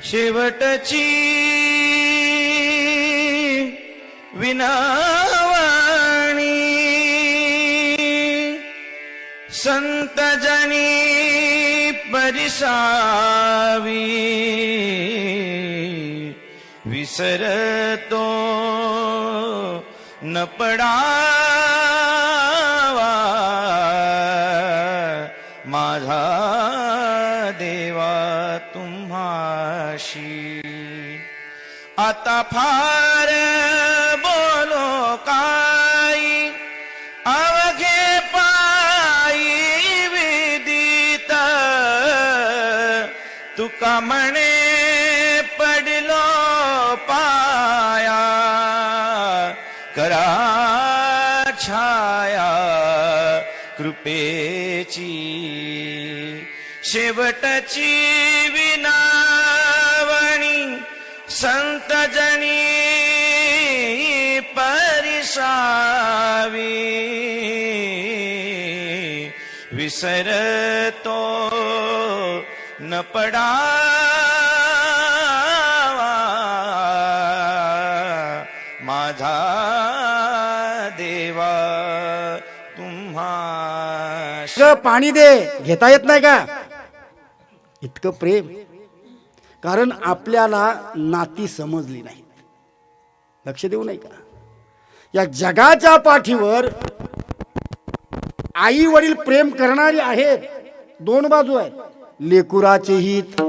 शेवटची विनावाणी संत जनी परिसावी विसरतो न पडावा माझा देवा तुम्हाशी आता फार बोलो काही अवघे पायी विदित तुका म्हणे पडलो पाया करा छाया कृपेची शेवटची विनावणी संत जनी परिसावी विसरतो न पडावा माझा देवा तुम्हा पाणी दे घेता येत नाही का इतकं प्रेम. कारण आपल्याला नाती समजली नाही. लक्ष देऊ नाही का या जगाच्या पाठीवर आई वडील प्रेम करणारी आहेत. दोन बाजू आहेत. लेकुराचे हित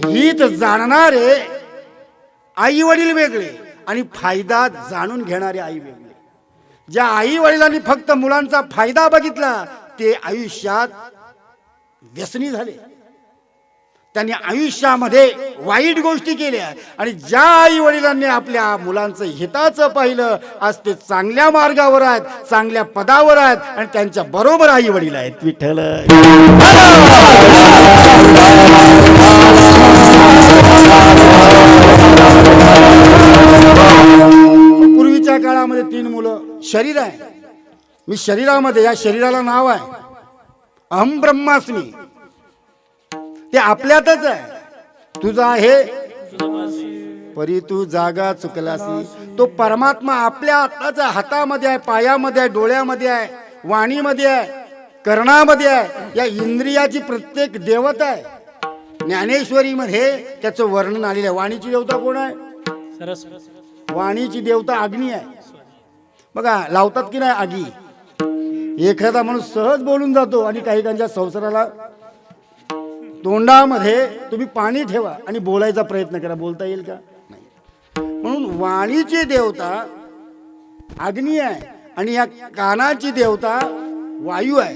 हित जाणणारे आई वडील वेगळे आणि फायदा जाणून घेणारे आई वेगळे. ज्या आई वडिलांनी फक्त मुलांचा फायदा बघितला ते आयुष्यात व्यसनी झाले. त्यांनी आयुष्यामध्ये वाईट गोष्टी केल्या. आणि ज्या आई वडिलांनी आपल्या मुलांचं हिताचं पाहिलं आज ते चांगल्या मार्गावर आहेत, चांगल्या पदावर आहेत आणि त्यांच्या बरोबर आई वडील आहेत. विठ्ठल पूर्वीच्या काळामध्ये 3 मुलं शरीर आहे. मी शरीरामध्ये या शरीराला नाव आहे अहम ब्रह्मास्मी. ते आपल्यातच आहे. तुझा आहे परी तू जागा चुकलासी. तो परमात्मा आपल्या आत्ताचा हातामध्ये आहे, पायामध्ये आहे, डोळ्यामध्ये आहे, वाणीमध्ये आहे, कर्णामध्ये आहे. या इंद्रियाची प्रत्येक देवता आहे. ज्ञानेश्वरी मध्ये त्याचं वर्णन आलेलं आहे. वाणीची देवता कोण आहे? वाणीची देवता अग्नी आहे. बघा लावतात की नाही आगी. एखादा माणूस सहज बोलून जातो आणि काही त्यांच्या संसाराला तोंडामध्ये तुम्ही पाणी ठेवा आणि बोलायचा प्रयत्न करा. बोलता येईल का? नाही. म्हणून वाणीची देवता अग्नी आहे आणि या कानाची देवता वायू आहे.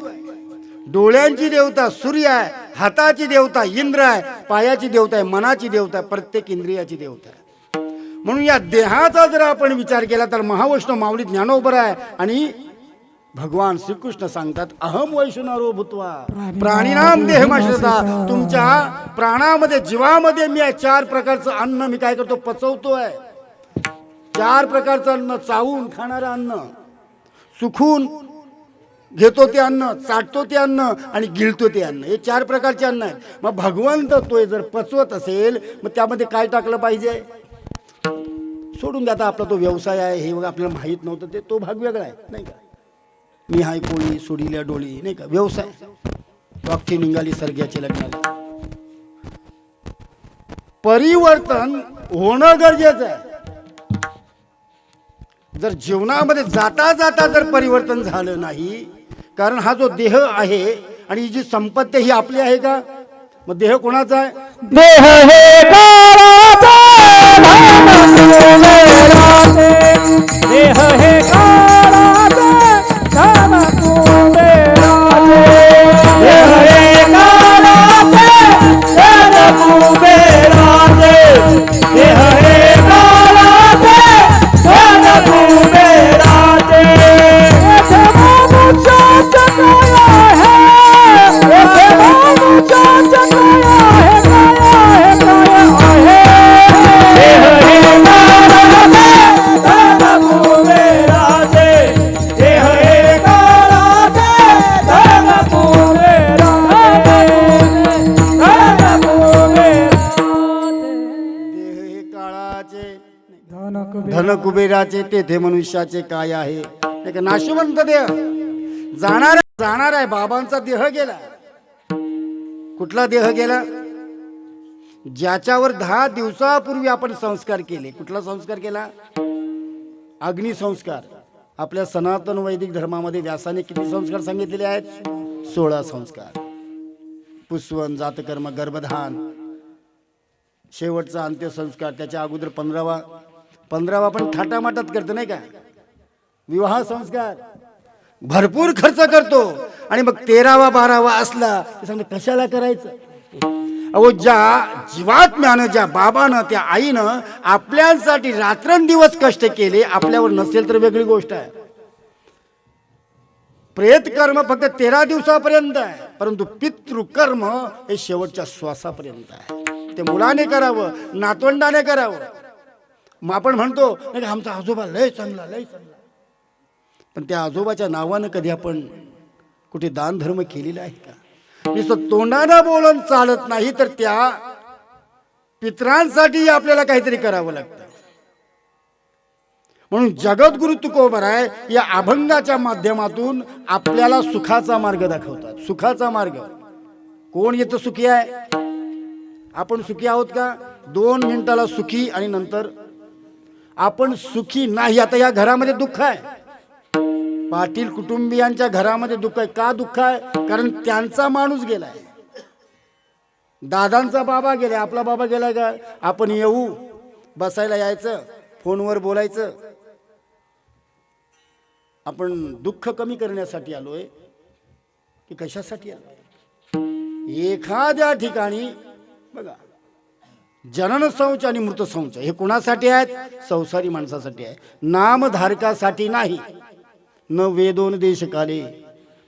डोळ्यांची देवता सूर्य आहे. हाताची देवता इंद्र आहे. पायाची देवता आहे मनाची देवता आहे. प्रत्येक इंद्रियाची देवता आहे. म्हणून या देहाचा जर आपण विचार केला तर महावैष्णव माऊली ज्ञानोबर आहे. आणि भगवान श्रीकृष्ण सांगतात अहम वैष्णवो भूत्वा प्राणीनाम देहमाश्रिता. तुमच्या प्राणामध्ये जीवामध्ये मी आहे. 4 प्रकारचं अन्न मी काय करतो पचवतो आहे. 4 प्रकारचं अन्न चावून खाणारं अन्न, सुखून घेतो ते अन्न, चाटतो ते अन्न आणि गिळतो ते अन्न. हे 4 प्रकारचे अन्न आहेत. मग भगवंत तो जर पचवत असेल मग त्यामध्ये काय टाकलं पाहिजे? सोडून द्या. आता आपला तो व्यवसाय आहे हे आपल्याला माहीत नव्हतं ते तो भाग वेगळा आहे नाही का. मी हाय कोळी सोडील्या डोळी नाही का व्यवसाय. वाक्य निघाली सर्ग्याचे लग्नाला. परिवर्तन होणं गरजेचं आहे. जर जीवनामध्ये जाता जाता जर परिवर्तन झालं नाही. कारण हा जो देह आहे आणि ही जी संपत्ती ही आपली आहे का? मग देह कोणाचा आहे? देह हे काळाचा देह हे काळाचा धाम कुबेराचे. देह हे काळाचे धाम कुबेराचे. देह हे काळाचे धाम कुबेराचे. येथे माणूच्या जगाया है. येथे माणूच्या जगाया है. काया है काया आहे. देह हे काळाचे धन कुबेराचे तेथे मनुष्याचे काय आहे. नाही का, नाशवंत देह जाणार आहे. बाबांचा देह गेला. कुठला देह गेला? ज्याच्यावर 10 दिवसापूर्वी आपण संस्कार केले. कुठला संस्कार केला? अग्निसंस्कार. आपल्या सनातन वैदिक धर्मामध्ये व्यासाने किती संस्कार सांगितलेले आहेत? 16 संस्कार. पुस्वन, जातकर्म, गर्भधान, शेवटचा अंत्यसंस्कार. त्याच्या अगोदर 15वा पण थाटामाटात करतो नाही का? विवाह संस्कार भरपूर खर्च करतो आणि मग 13वा 12वा असला ते सांगते कशाला करायचं. अहो, ज्या जीवात्म्यानं, ज्या बाबानं, त्या आईनं आपल्यासाठी रात्रंदिवस कष्ट केले, आपल्यावर नसेल तर वेगळी गोष्ट आहे. प्रेत कर्म फक्त 13 दिवसापर्यंत आहे, परंतु पितृकर्म हे शेवटच्या श्वासापर्यंत आहे. ते मुलाने करावं, नातवंडाने करावं. मग आपण म्हणतो नाही का, आमचा आजोबा लय चांगला, लय चांगला. पण त्या आजोबाच्या नावानं कधी आपण कुठे दान धर्म केलेला आहे का? नुसतं तोंडानं बोलून चालत नाही, तर त्या पितरांसाठी आपल्याला काहीतरी करावं लागतं. म्हणून जगद्गुरु तुकोबराय या अभंगाच्या माध्यमातून आपल्याला सुखाचा मार्ग दाखवतात. सुखाचा मार्ग. कोण येतं सुखी आहे? आपण सुखी आहोत का? 2 मिनिटाला सुखी आणि नंतर आपण सुखी नाही. आता या घरामध्ये दुःख आहे. पाटील कुटुंबियांच्या घरामध्ये दुःख आहे. का दुःख आहे? कारण त्यांचा माणूस गेलाय. दादांचा बाबा गेलाय. आपला बाबा गेलाय का? आपण येऊ, बसायला यायचं, फोनवर बोलायचं. आपण दुःख कमी करण्यासाठी आलोय की कशासाठी आलोय? एखाद्या ठिकाणी बघा, जनन संच आणि मृत संच हे कोणासाठी आहेत? संसारी माणसासाठी आहे. नामधारकासाठी नाही. न वेदोन देशकाले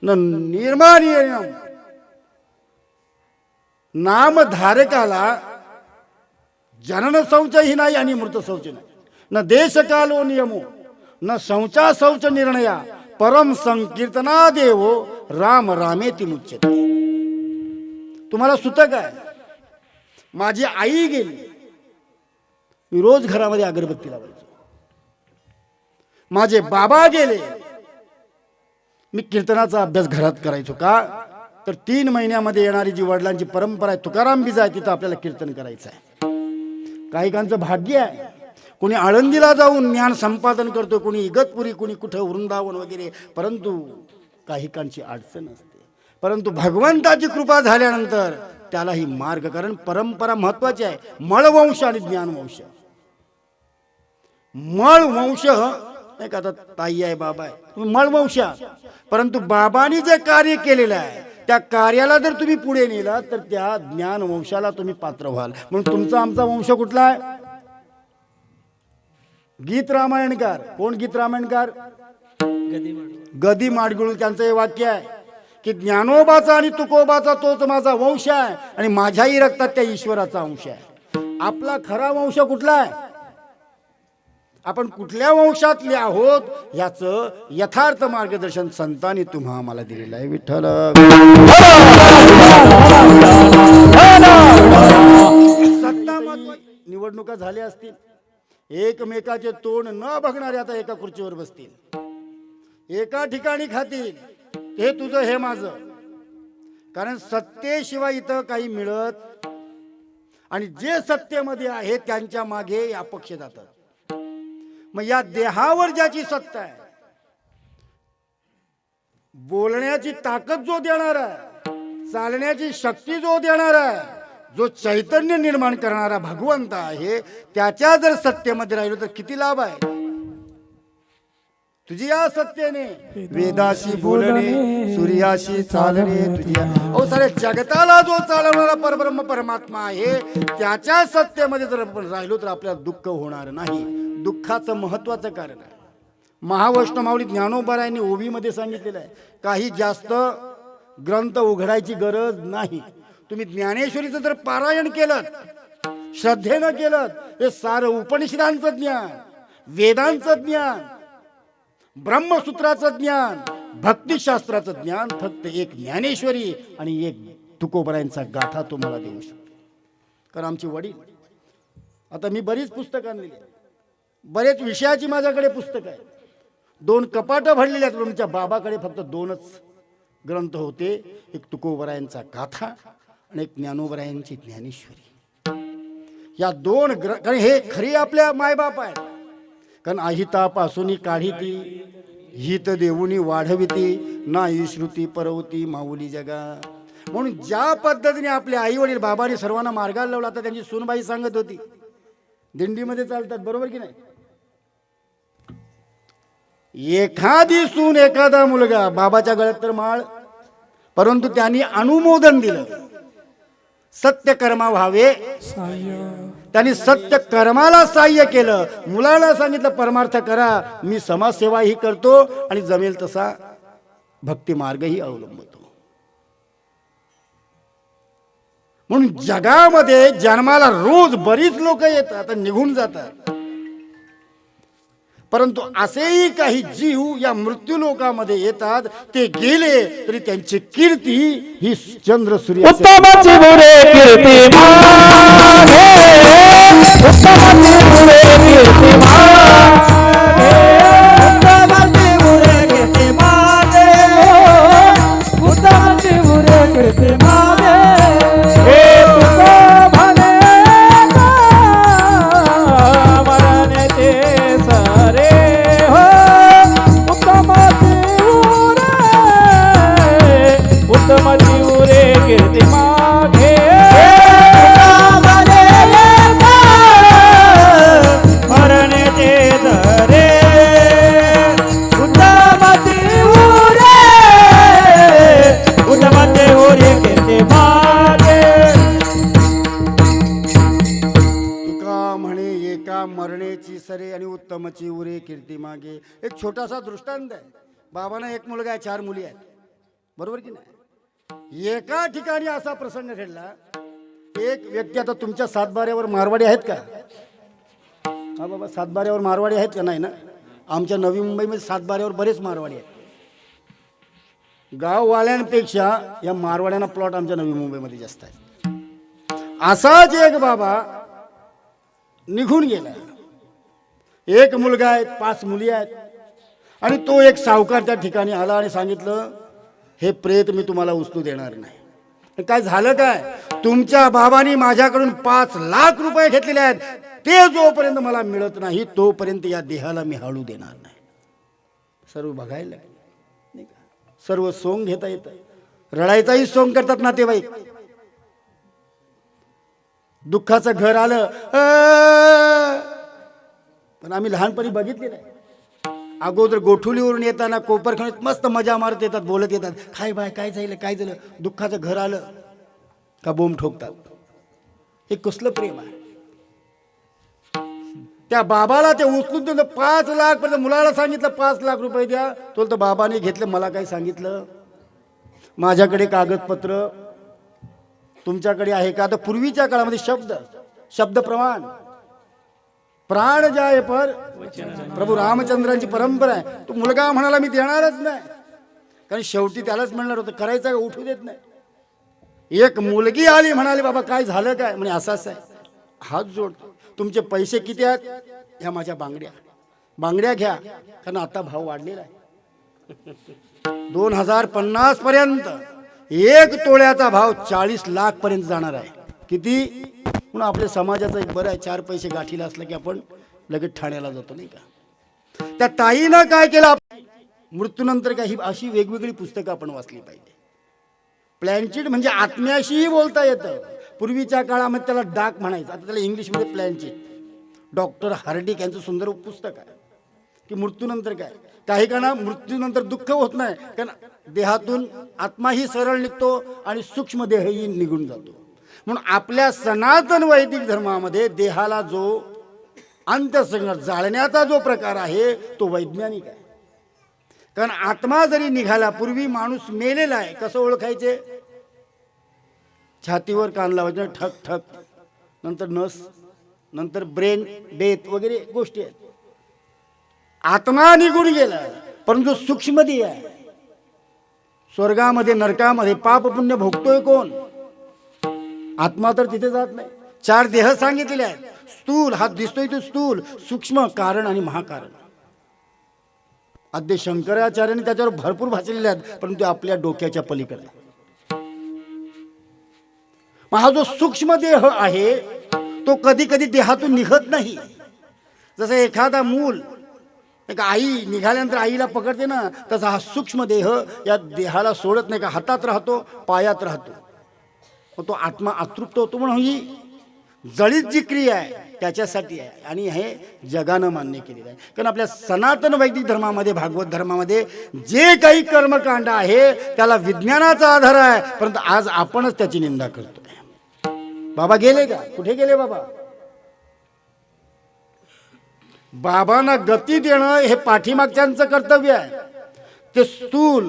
न निर्माणीयम. नामधारकाला जनन संचही नाही आणि मृत संच नाही. न देशकालो नियमो न संचा शौच निर्णया परम संकीर्तना देवो राम रामेति मुच्यते. तुम्हाला सुतक आहे. माझी आई गेली, मी रोज घरामध्ये अगरबत्ती लावायचो. माझे बाबा गेले, मी कीर्तनाचा अभ्यास घरात करायचो. का? तर 3 महिन्यामध्ये येणारी जी वडिलांची परंपरा आहे, तुकाराम बीज आहे, तिथं आपल्याला कीर्तन करायचं आहे. काहीकांचं भाग्य आहे, कोणी आळंदीला जाऊन ज्ञान संपादन करतो, कोणी इगतपुरी, कोणी कुठं वृंदावन वगैरे. परंतु काहीकांची अडचण असते. परंतु भगवंताची कृपा झाल्यानंतर त्यालाही मार्ग. कारण परंपरा महत्वाची आहे. मळवंश आणि ज्ञानवंश. मळवंश नाही का, आता ताई आहे, बाबा आहे, मळवंश. परंतु बाबांनी जे कार्य केलेलं आहे त्या कार्याला जर तुम्ही पुढे नेला तर त्या ज्ञानवंशाला तुम्ही पात्र व्हाल. म्हणून तुमचा आमचा वंश कुठला आहे? गीत रामायणकार. कोण गीत रामायणकार? गदी माडगुळ. त्यांचं हे वाक्य आहे की ज्ञानोबाचा आणि तुकोबाचा तोच माझा वंश आहे आणि माझ्याही रक्तात त्या ईश्वराचा अंश आहे. आपला खरा वंश कुठला आहे? आपण कुठल्या वंशातले आहोत याचं यथार्थ मार्गदर्शन संतांनी तुम्हा आम्हाला दिलेलं आहे. विठ्ठल. सत्ता निवडणुका झाल्या असतील, एकमेकाचे तोंड न बघणारे आता एका खुर्चीवर बसतील, एका ठिकाणी खातील. हे तुझं, हे माझं. कारण सत्तेशिवाय इथं काही मिळत, आणि जे सत्तेमध्ये आहे त्यांच्या मागे अपक्ष जातात. मग या देहावर ज्याची सत्ता आहे, बोलण्याची ताकद जो देणार आहे, चालण्याची शक्ती जो देणार आहे, जो चैतन्य निर्माण करणारा भगवंत आहे, त्याच्या जर सत्तेमध्ये राहिलो तर किती लाभ आहे. तुझी या सत्तेने वेदाशी बोलणे, सूर्याशी चालणे, तुझ्या अहो सारे जगताला जो चालवणारा परब्रह्म परमात्मा आहे, त्याच्या सत्तेमध्ये जर आपण राहिलो तर आपल्याला दुःख होणार नाही. दुःखाचं महत्वाचं कारण आहे. महावैष्णव माऊली ज्ञानोबरायांनी ओवीमध्ये सांगितलेलं आहे, काही जास्त ग्रंथ उघडायची गरज नाही. तुम्ही ज्ञानेश्वरीचं जर पारायण केलं, श्रद्धेनं केलं, हे सारं उपनिषदांचं ज्ञान, वेदांचं ज्ञान, ब्रह्मसूत्राचं ज्ञान, भक्तिशास्त्राचं ज्ञान फक्त एक ज्ञानेश्वरी आणि एक तुकोबरायांचा गाथा तुम्हाला देऊ शकतो. कारण आमचे वडील, आता मी बरीच पुस्तकं आणलेली, बरेच विषयाची माझ्याकडे पुस्तकं आहेत, 2 कपाटं भरलेली आहेत. तुमच्या बाबाकडे फक्त 2च ग्रंथ होते, एक तुकोबरायांचा गाथा आणि एक ज्ञानोबरायांची ज्ञानेश्वरी. या 2 कारण हे खरी आपल्या मायबाप आहेत. कारण अहितापासून काढिती, हित देऊनी वाढविती, नाही श्रुती परवती माऊली जगा. म्हणून ज्या पद्धतीने आपले आई वडील बाबांनी सर्वांना मार्गाला लावला, आता त्यांची सूनबाई सांगत होती दिंडीमध्ये चालतात, बरोबर की नाही. एखादी सून एखादा मुलगा, बाबाच्या गळ्यात तर माळ, परंतु त्यांनी अनुमोदन दिलं, सत्य कर्मा व्हावे, त्यांनी सत्य कर्माला सहाय्य केलं. मुलाला सांगितलं परमार्थ करा, मी समाजसेवाही करतो आणि जमेल तसा भक्ती मार्गही अवलंबतो. म्हणून जगामध्ये जन्माला रोज बरीच लोक येतात आणि निघून जातात, परंतु असेही काही जीव या मृत्यू लोकामध्ये येतात, ते गेले तरी त्यांची कीर्ती ही चंद्र सूर्य उत्तमाची बुरे कीर्ती मागे, उत्तमाची बुरे कीर्ती मागे, उत्तमाची बुरे कीर्ती मागे, उत्तमाची बुरे कीर्ती मागे. हे तुका म्हणे मरण्याचे सारे हो, उत्तमाची उरे कीर्ती मागे. मरण्याचे सारे उत्तमाची उरे कीर्ती मागे. तुका म्हणे एका मरण्याची सरे आणि उत्तमची उरे कीर्ती मागे. एक छोटासा दृष्टांत आहे. बाबांना 1 मुलगा आहे, 4 मुली आहेत, बरोबर की नाही. एका ठिकाणी असा प्रसंग घडला, एक व्यक्ती, आता तुमच्या 7बाऱ्यावर मारवाडी आहेत का? हा बाबा, 7बाऱ्यावर मारवाडी आहेत का? नाही ना. आमच्या नवी मुंबईमध्ये 7बाऱ्यावर बरेच मारवाडी आहेत. गाववाल्यांपेक्षा या मारवाड्यांना प्लॉट आमच्या नवी मुंबईमध्ये जास्त आहे. असाच एक बाबा निघून गेला. 1 मुलगा आहे, 5 मुली आहेत, आणि तो एक सावकार त्या ठिकाणी आला आणि सांगितलं, हे प्रेत मी तुम्हाला उचलू देणार नाही. काय झालं काय? तुमच्या बाबांनी माझ्याकडून 5 लाख रुपये घेतलेले आहेत, ते जोपर्यंत मला मिळत नाही तोपर्यंत या देहाला मी हळू देणार नाही. सर्व बघायला लागले, नाही का? सर्व सोंग घेता येतं, रडायचाही सोंग करतात नातेवाईक. दुःखाचं घर आलं, पण आम्ही लहानपणी बघितलेलं आहे. अगोदर गोठुलीवरून येताना कोपरखणीत मस्त मजा मारत येतात, बोलत येतात, काय बाय काय झालं काय झालं. दुःखाचं घर आलं का बोंब ठोकतात. हे कसलं प्रेम आहे. त्या बाबाला ते उचलून दिलं 5 लाख, पण मुलाला सांगितलं 5 लाख रुपये द्या. तो तर बाबाने घेतलं. मला काय सांगितलं, माझ्याकडे कागदपत्र तुमच्याकडे आहे का? आता पूर्वीच्या काळामध्ये शब्द प्रमाण, प्राण जाय पर प्रभू रामचंद्रांची परंपरा आहे. तो मुलगा म्हणाला मी देणारच नाही, कारण शेवटी त्यालाच म्हणणार होतं, करायचं का उठू देत नाही. एक मुलगी आली, म्हणाली बाबा काय झालं काय? म्हणे असंच आहे. हात जोडतो, तुमचे पैसे किती आहेत? ह्या माझ्या बांगड्या घ्या, कारण आता भाव वाढलेला आहे. 2050 पर्यंत 1 तोळ्याचा भाव 40 लाख पर्यंत जाणार आहे. किती? म्हणून आपल्या समाजाचं एक बरं आहे, 4 पैसे गाठीला असलं की आपण लगेच ठाण्याला जातो, नाही का? त्या ताईनं काय केलं, मृत्यूनंतर काही अशी वेगवेगळी पुस्तकं आपण वाचली पाहिजे. प्लॅनचिट म्हणजे आत्म्याशीही बोलता येतं. पूर्वीच्या काळामध्ये त्याला डाक म्हणायचं, आता त्याला इंग्लिशमध्ये प्लॅनचिट. डॉक्टर हार्डिक यांचं सुंदर पुस्तक आहे की मृत्यूनंतर काय. काही काळा मृत्यूनंतर दुःख होत नाही, कारण देहातून आत्माही सरळ निघतो आणि सूक्ष्म देहही निघून जातो. म्हणून आपल्या सनातन वैदिक धर्मामध्ये देहाला जो अंत्यसंस्कार जाळण्याचा जो प्रकार आहे तो वैज्ञानिक आहे. कारण आत्मा जरी निघाला, पूर्वी माणूस मेलेला आहे कसं ओळखायचे? छातीवर कान लावायचे, ठक ठक, नंतर नस, नंतर ब्रेन डेथ वगैरे गोष्टी आहेत. आत्मा निघून गेला, परंतु सूक्ष्म देह आहे. स्वर्गामध्ये नरकामध्ये पाप पुण्य भोगतोय कोण? आत्मा तर तिथे जात नाही. 4 देह सांगितलेले आहेत. स्थूल हा दिसतोय तो स्थूल, सूक्ष्म, कारण आणि महाकारण. आद्य शंकराचार्यांनी त्याच्यावर भरपूर भासलेले आहेत, परंतु आपल्या डोक्याच्या पलीकडे. मग हा जो सूक्ष्म देह आहे तो कधी कधी देहातून निघत नाही. जसं एखादा मूल एक आई निघाल्यानंतर आईला पकडते ना, तसा हा सूक्ष्म देह या देहाला सोडत नाही का, हातात राहतो, पायात राहतो. मग तो आत्मा अतृप्त होतो. म्हणून ही जळीत जी क्रिया आहे त्याच्यासाठी आहे आणि हे जगानं मान्य केलेलं आहे. कारण आपल्या सनातन वैदिक धर्मामध्ये, भागवत धर्मामध्ये जे काही कर्मकांड आहे त्याला विज्ञानाचा आधार आहे, परंतु आज आपणच त्याची निंदा करतो. बाबा गेले का? कुठे गेले बाबा? बाबांना गती देणं हे पाठीमागच्यांचं कर्तव्य आहे. ते स्थूल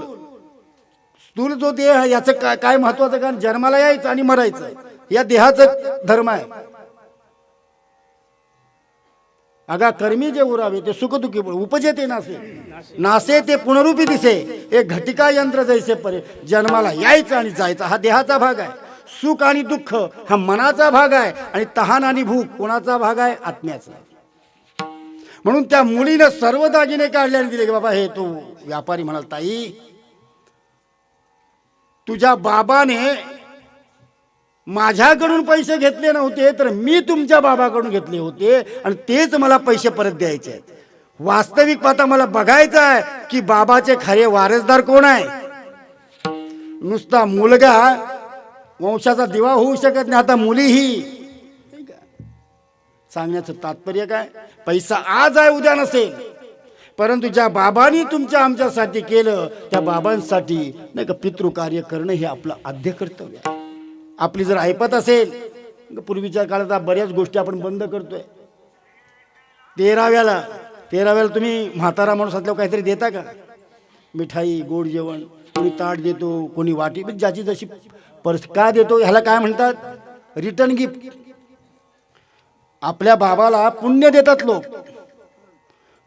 जो देह याचं काय महत्वाचं? कारण जन्माला यायचं आणि मरायचं या देहाचं धर्म आहे. अगा कर्मी जे उरावे ते सुखदुखी उपजे ते नासे ते पुनरुपी दिसे, एक घटिका यंत्र जैसे परे. जन्माला यायचं आणि जायचं हा देहाचा भाग आहे. सुख आणि दुःख हा मनाचा भाग आहे आणि तहान आणि भूक कोणाचा भाग आहे? आत्म्याचा. म्हणून त्या मुलीनं सर्व दागिने काढले आणि दिले की बाबा हे. तो व्यापारी म्हणाल, ताई तुझ्या बाबाने माझ्याकडून पैसे घेतले नव्हते, तर मी तुमच्या बाबाकडून घेतले होते आणि तेच मला पैसे परत द्यायचे आहेत. वास्तविक पाहता मला बघायचं आहे की बाबाचे खरे वारसदार कोण आहे. नुसता मुलगा वंशाचा दिवा होऊ शकत नाही, आता मुलीही. सांगण्याचं तात्पर्य काय? पैसा आज आहे उद्या नसेल, परंतु ज्या बाबांनी तुमच्या आमच्यासाठी केलं त्या बाबांसाठी नाही का पितृकार्य करणं हे आपलं आद्य कर्तव्य आहे. आपली जर ऐपत असेल, पूर्वीच्या काळात बऱ्याच गोष्टी आपण बंद करतोय. 13व्याला तुम्ही म्हातारा माणूस असल्यावर काहीतरी देता का? मिठाई, गोड जेवण, कोणी ताट देतो, कोणी वाटी, ज्याची जशी का देतो. ह्याला काय म्हणतात? Return gift. आपल्या बाबाला पुण्य देतात लोक.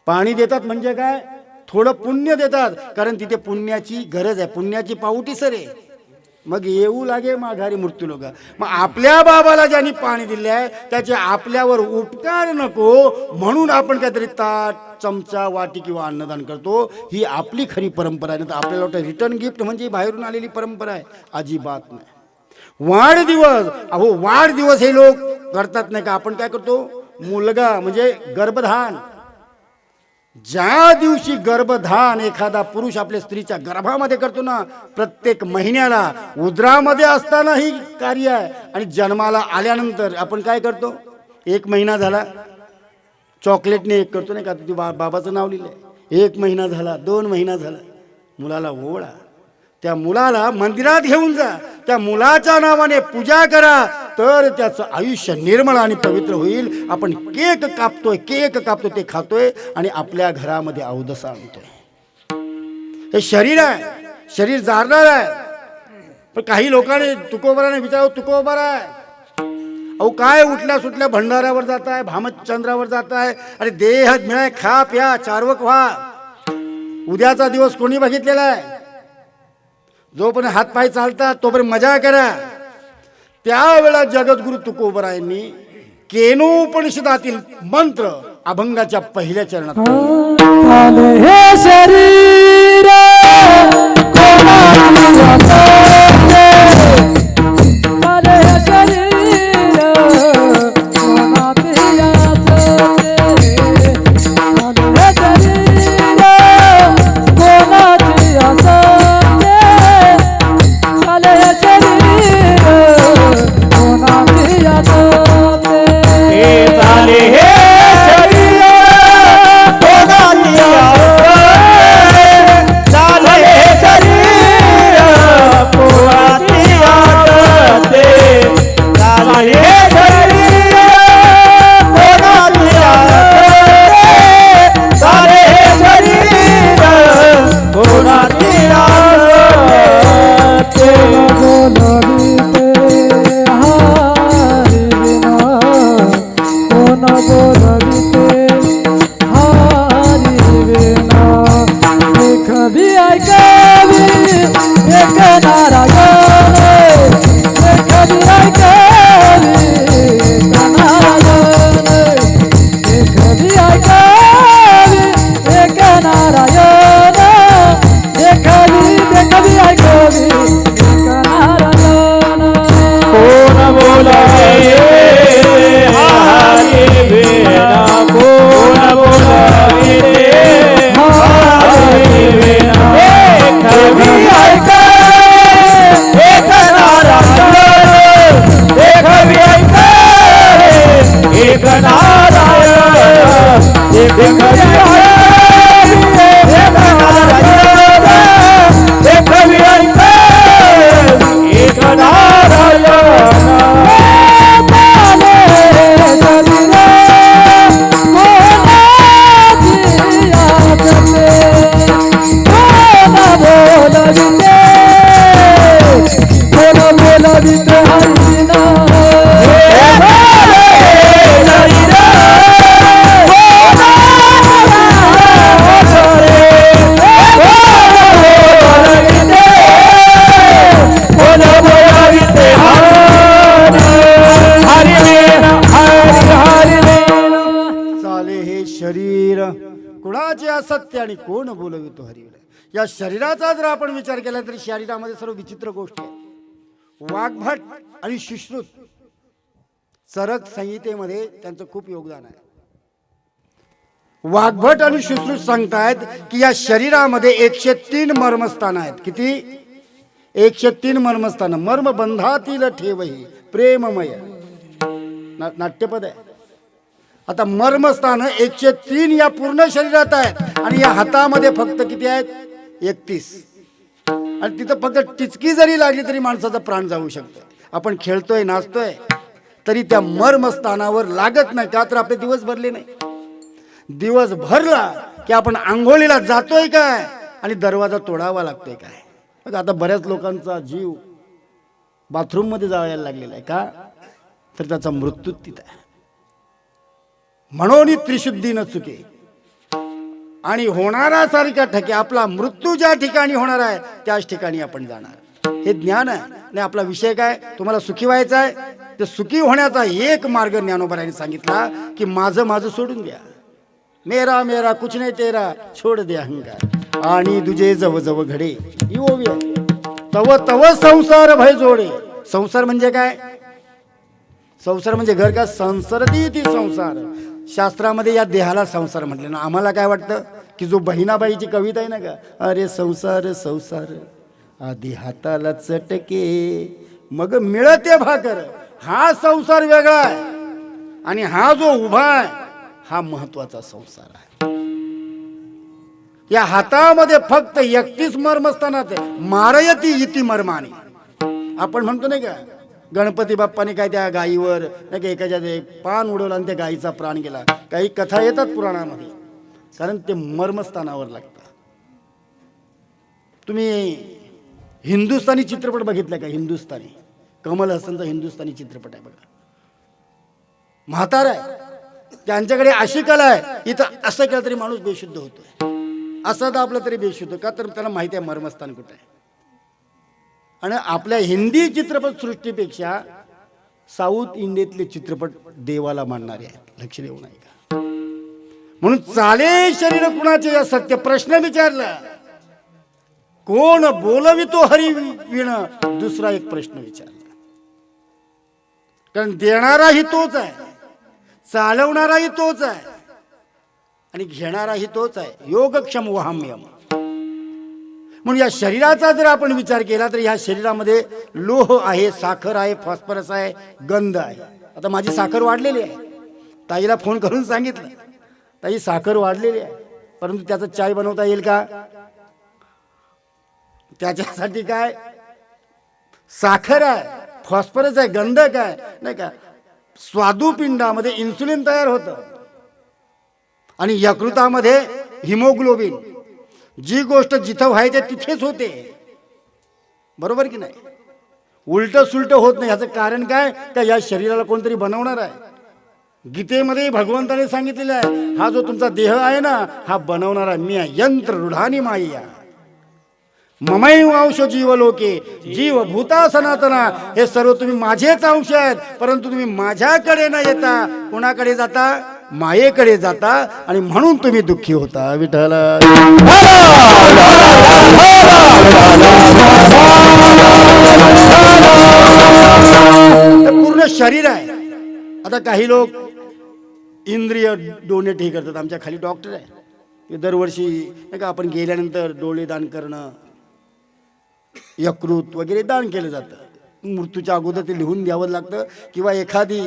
पाणी देतात म्हणजे काय? थोडं पुण्य देतात, कारण तिथे पुण्याची गरज आहे, पुण्याची पाऊटी सरे. मग येऊ लागे माघारी मृत्यू लोक. मग आपल्या बाबाला ज्यांनी पाणी दिले आहे त्याचे आपल्यावर उपकार नको म्हणून आपण काहीतरी ताट, चमचा, वाटी किंवा अन्नदान करतो. ही आपली खरी परंपरा आहे. तर आपल्याला वाटतं रिटर्न गिफ्ट म्हणजे बाहेरून आलेली परंपरा आहे. अजिबात नाही. वाढदिवस, अहो वाढदिवस हे लोक करतात नाही का. आपण काय करतो? मुलगा म्हणजे गर्भधान. ज्या दिवशी गर्भधान एखादा पुरुष आपल्या स्त्रीच्या गर्भामध्ये करतो ना, प्रत्येक महिन्याला उदरामध्ये असताना ही कार्य आहे. आणि जन्माला आल्यानंतर आपण काय करतो? 1 महिना झाला चॉकलेटने एक करतो नाही का, तुझ्या बाबाचं नाव लिहिलंय. 1 महिना झाला, 2 महिना झाला, मुलाला ओळा. त्या मुलाला मंदिरात घेऊन जा, त्या मुलाच्या नावाने पूजा करा, तर त्याचं आयुष्य निर्मळ आणि पवित्र होईल. आपण केक कापतोय ते खातोय आणि आपल्या घरामध्ये अवदसा आणतोय. हे शरीर आहे, शरीर जाणार आहे. पण काही लोकांनी तुकोबाराने विचारावं, तुकोबारा आहे अहो काय उठल्या सुटल्या भंडाऱ्यावर जात आहे, भामचंद्रावर जात आहे. अरे देह मिळाय, खा प्या, चार्वक व्हा. उद्याचा दिवस कोणी बघितलेला आहे? जोपर्यंत हातपाय चालतात तोपर्यंत मजा करा. त्यावेळा जगद्गुरु तुकोबरायांनी केनोपनिषदातील मंत्र अभंगाच्या पहिल्या चरणात हे शरीर Come on. एक नारायण एक हरिहर एक नारायण एक हरिहर एक नारायण चाले हे शरीर कुणाचे असत्य आणि कोण बोलवितो हरिविला. या शरीराचा जर आपण विचार केला तरी शरीरामध्ये सर्व विचित्र गोष्टी आहेत. वाग्भट आणि सुश्रुत चरक संहितेमध्ये त्यांचं खूप योगदान आहे. वाग्भट आणि सुश्रुत सांगतायत की या शरीरामध्ये 103 मर्मस्थान आहेत. किती? 103 मर्मस्थान. मर्म बंधातील ठेवही प्रेममय नाट्यपद आहे. आता मर्मस्थान 103 या पूर्ण शरीरात आहेत आणि या हातामध्ये फक्त किती आहेत? 31. आणि तिथं फक्त टिचकी जरी लागली तरी माणसाचा प्राण जाऊ शकतो. आपण खेळतोय नाचतोय तरी त्या मर्मस्थानावर लागत नाही. का तर आपले दिवस भरले नाही. दिवस भरला की आपण आंघोळीला जातोय काय आणि दरवाजा तोडावा लागतोय काय. बघा आता बऱ्याच लोकांचा जीव बाथरूम मध्ये जायला लागलेला आहे. का तर त्याचा मृत्यू तिथं आहे. म्हणून त्रिशुद्धी न चुके आणि होणारा सारखा ठके. आपला मृत्यू ज्या ठिकाणी होणार आहे त्याच ठिकाणी आपण जाणार. हे ज्ञान आहे. आणि आपला विषय काय? तुम्हाला सुखी व्हायचं आहे. ते सुखी होण्याचा एक मार्ग ज्ञानोबारायांनी सांगितला की माझं माझं सोडून द्या. मेरा मेरा कुछ नाही तेरा छोड दे अहंकार आणि तुझे जव जव घडे ही ओवी आहे. तव तव संसार भय जोडे. संसार म्हणजे काय? संसार म्हणजे घर का? संसरती ती संसार. शास्त्रामध्ये या देहाला संसार म्हटले ना. आम्हाला काय वाटतं की जो बहिणाबाईची कविता आहे ना का, अरे संसार संसार आधी हाताला चटके मग मिळते भाकर. हा संसार वेगळा आहे आणि हा जो उभा आहे हा महत्वाचा संसार आहे. या हातामध्ये फक्त 31 मर्मस्थानात मारयती इति मर्माने. आपण म्हणतो नाही का गणपती बाप्पाने काय त्या गायीवर नाही का एकाच्या पान उडवलं आणि त्या गायीचा प्राण गेला. काही कथा येतात पुराणामध्ये कारण ते मर्मस्थानावर लागतात. तुम्ही हिंदुस्थानी चित्रपट बघितला का? हिंदुस्थानी कमल हसनचा हिंदुस्थानी चित्रपट आहे बघा. म्हातारा आहे त्यांच्याकडे अशी कला आहे इथं असं केलं तरी माणूस बेशुद्ध होतोय. असं दाबलं तरी बेशुद्ध. का तर त्याला माहिती आहे मर्मस्थान कुठे आहे. आणि आपल्या हिंदी चित्रपट सृष्टीपेक्षा साऊथ इंडियातले चित्रपट देवाला मानणारे आहेत. लक्ष देऊ नये का? म्हणून चाले शरीर कुणाचे या सत्य प्रश्न विचारला. कोण बोलवितो हरी विण दुसरा एक प्रश्न विचारला. कारण देणाराही तोच आहे, चालवणाराही तोच आहे आणि घेणाराही तोच आहे. योगक्षम वहाम्यम. म्हणून या शरीराचा जर आपण विचार केला तर या शरीरामध्ये लोह आहे, साखर आहे, फॉस्फरस आहे, गंध आहे. आता माझी साखर वाढलेली आहे. ताईला फोन करून सांगितलं ताई साखर वाढलेली आहे परंतु त्याचा चाय बनवता येईल का? त्याच्यासाठी काय? साखर आहे, फॉस्फरस आहे, गंध काय नाही का. स्वादुपिंडामध्ये इन्सुलिन तयार होतं आणि यकृतामध्ये हिमोग्लोबिन. जी गोष्ट जिथं व्हायचे तिथेच होते. बरोबर की नाही? उलट सुलट होत नाही. याचं कारण काय? का या शरीराला कोणतरी बनवणार आहे. गीतेमध्ये भगवंताने सांगितलेलं आहे हा जो तुमचा देह आहे ना हा बनवणारा मी आहे. यंत्र रूढानी माया ममैव अंश जीवलोके जीव भूता सनातना. हे सर्व तुम्ही माझेच अंश आहेत परंतु तुम्ही माझ्याकडे न येता कोणाकडे जाता? मायेकडे जाता आणि म्हणून तुम्ही दुःखी होता. विठ्ठल पूर्ण शरीर आहे. आता काही लोक इंद्रिय डोनेट हे करतात. आमच्या खाली डॉक्टर आहे दरवर्षी नाही का आपण गेल्यानंतर डोळे दान करणं, यकृत वगैरे दान केलं जातं. मृत्यूच्या अगोदर ते लिहून द्यावं लागतं किंवा एखादी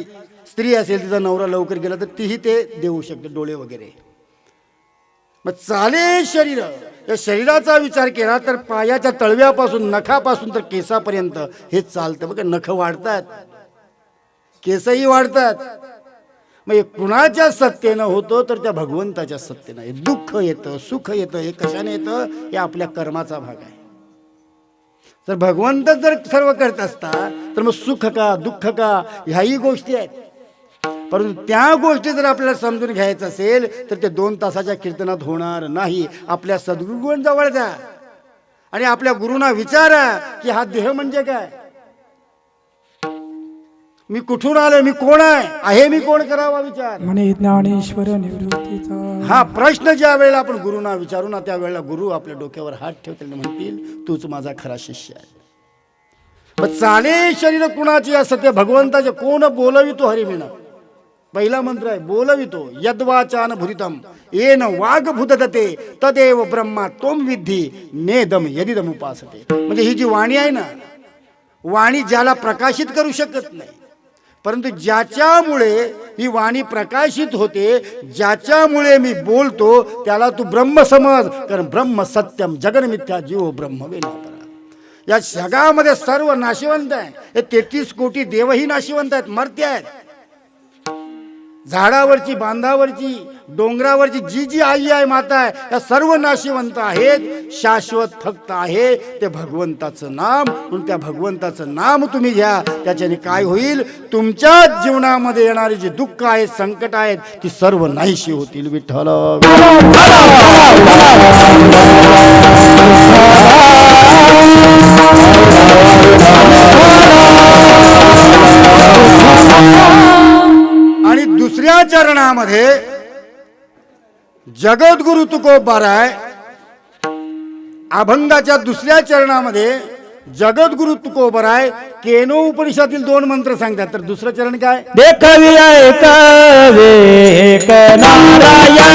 स्त्री असेल तिचा नवरा लवकर गेला तर तीही ते देऊ शकते, डोळे वगैरे. मग चाले शरीर, या शरीराचा विचार केला तर पायाच्या तळव्यापासून नखापासून तर केसापर्यंत हे चालतं. बघा नख वाढतात, केसही वाढतात. मग हे कुणाच्या सत्तेनं होतं तर त्या भगवंताच्या सत्तेनं. हे दुःख येतं, सुख येतं, हे कशाने येतं? हे आपल्या कर्माचा भाग आहे. तर भगवंत जर सर्व करत असता तर मग सुख का दुःख का ह्याही गोष्टी आहेत. परंतु त्या गोष्टी जर आपल्याला समजून घ्यायचं असेल तर ते 2 तासाच्या कीर्तनात होणार नाही. आपल्या सद्गुरूं जवळ जा आणि आपल्या गुरुंना विचारा की हा देह म्हणजे काय, मी कुठून आलो, मी कोण आहे मी कोण, करावा विचार. म्हणे ज्ञानेश्वर निवृत्तीचा हा प्रश्न ज्या वेळेला आपण गुरुंना विचारू ना त्यावेळेला गुरु आपल्या डोक्यावर हात ठेवतील आणि म्हणतील तूच माझा खरा शिष्य आहे. मग चाले शरीर कुणाची असं ते भगवंताचे. कोण बोलवितो हरिमीनं, पहिला मंत्र आहे बोलवितो. यद्वाचान भूरितम येन वाग भूतदते तदेव ब्रह्मा तोम विद्धी नेदम यदिदम उपासते. म्हणजे ही जी वाणी आहे ना, वाणी ज्याला प्रकाशित करू शकत नाही, परंतु ज्याच्यामुळे ही वाणी प्रकाशित होते, ज्याच्यामुळे मी बोलतो त्याला तू ब्रह्म समज. कारण ब्रह्म सत्यम जगन्मिथ्या जीव ब्रह्म वेनापरा. या जगामध्ये सर्व नाशिवंत आहे. हे 33 कोटी देवही नाशिवंत आहेत, मर्त्य आहेत. झाडावरची, बांधावरची, डोंगरावरची जी जी आई आहे, माता आहे, या सर्व नाशिवंत आहेत. शाश्वत फक्त आहे ते भगवंताचं नाम. म्हणून त्या भगवंताचं नाम तुम्ही घ्या. त्याच्याने काय होईल, तुमच्या जीवनामध्ये येणारी जी दुःख आहेत, संकट आहेत, ती सर्व नाहीशी होतील. विठ्ठल आणि दुसऱ्या चरणामध्ये जगद्गुरु तुकोबाराय. अभंगाच्या दुसऱ्या चरणामध्ये जगद्गुरु तुकोबाराय केनो उपनिषदातील 2 मंत्र सांगतात. तर दुसरं चरण काय, देखवी ऐकावे एक नारायण,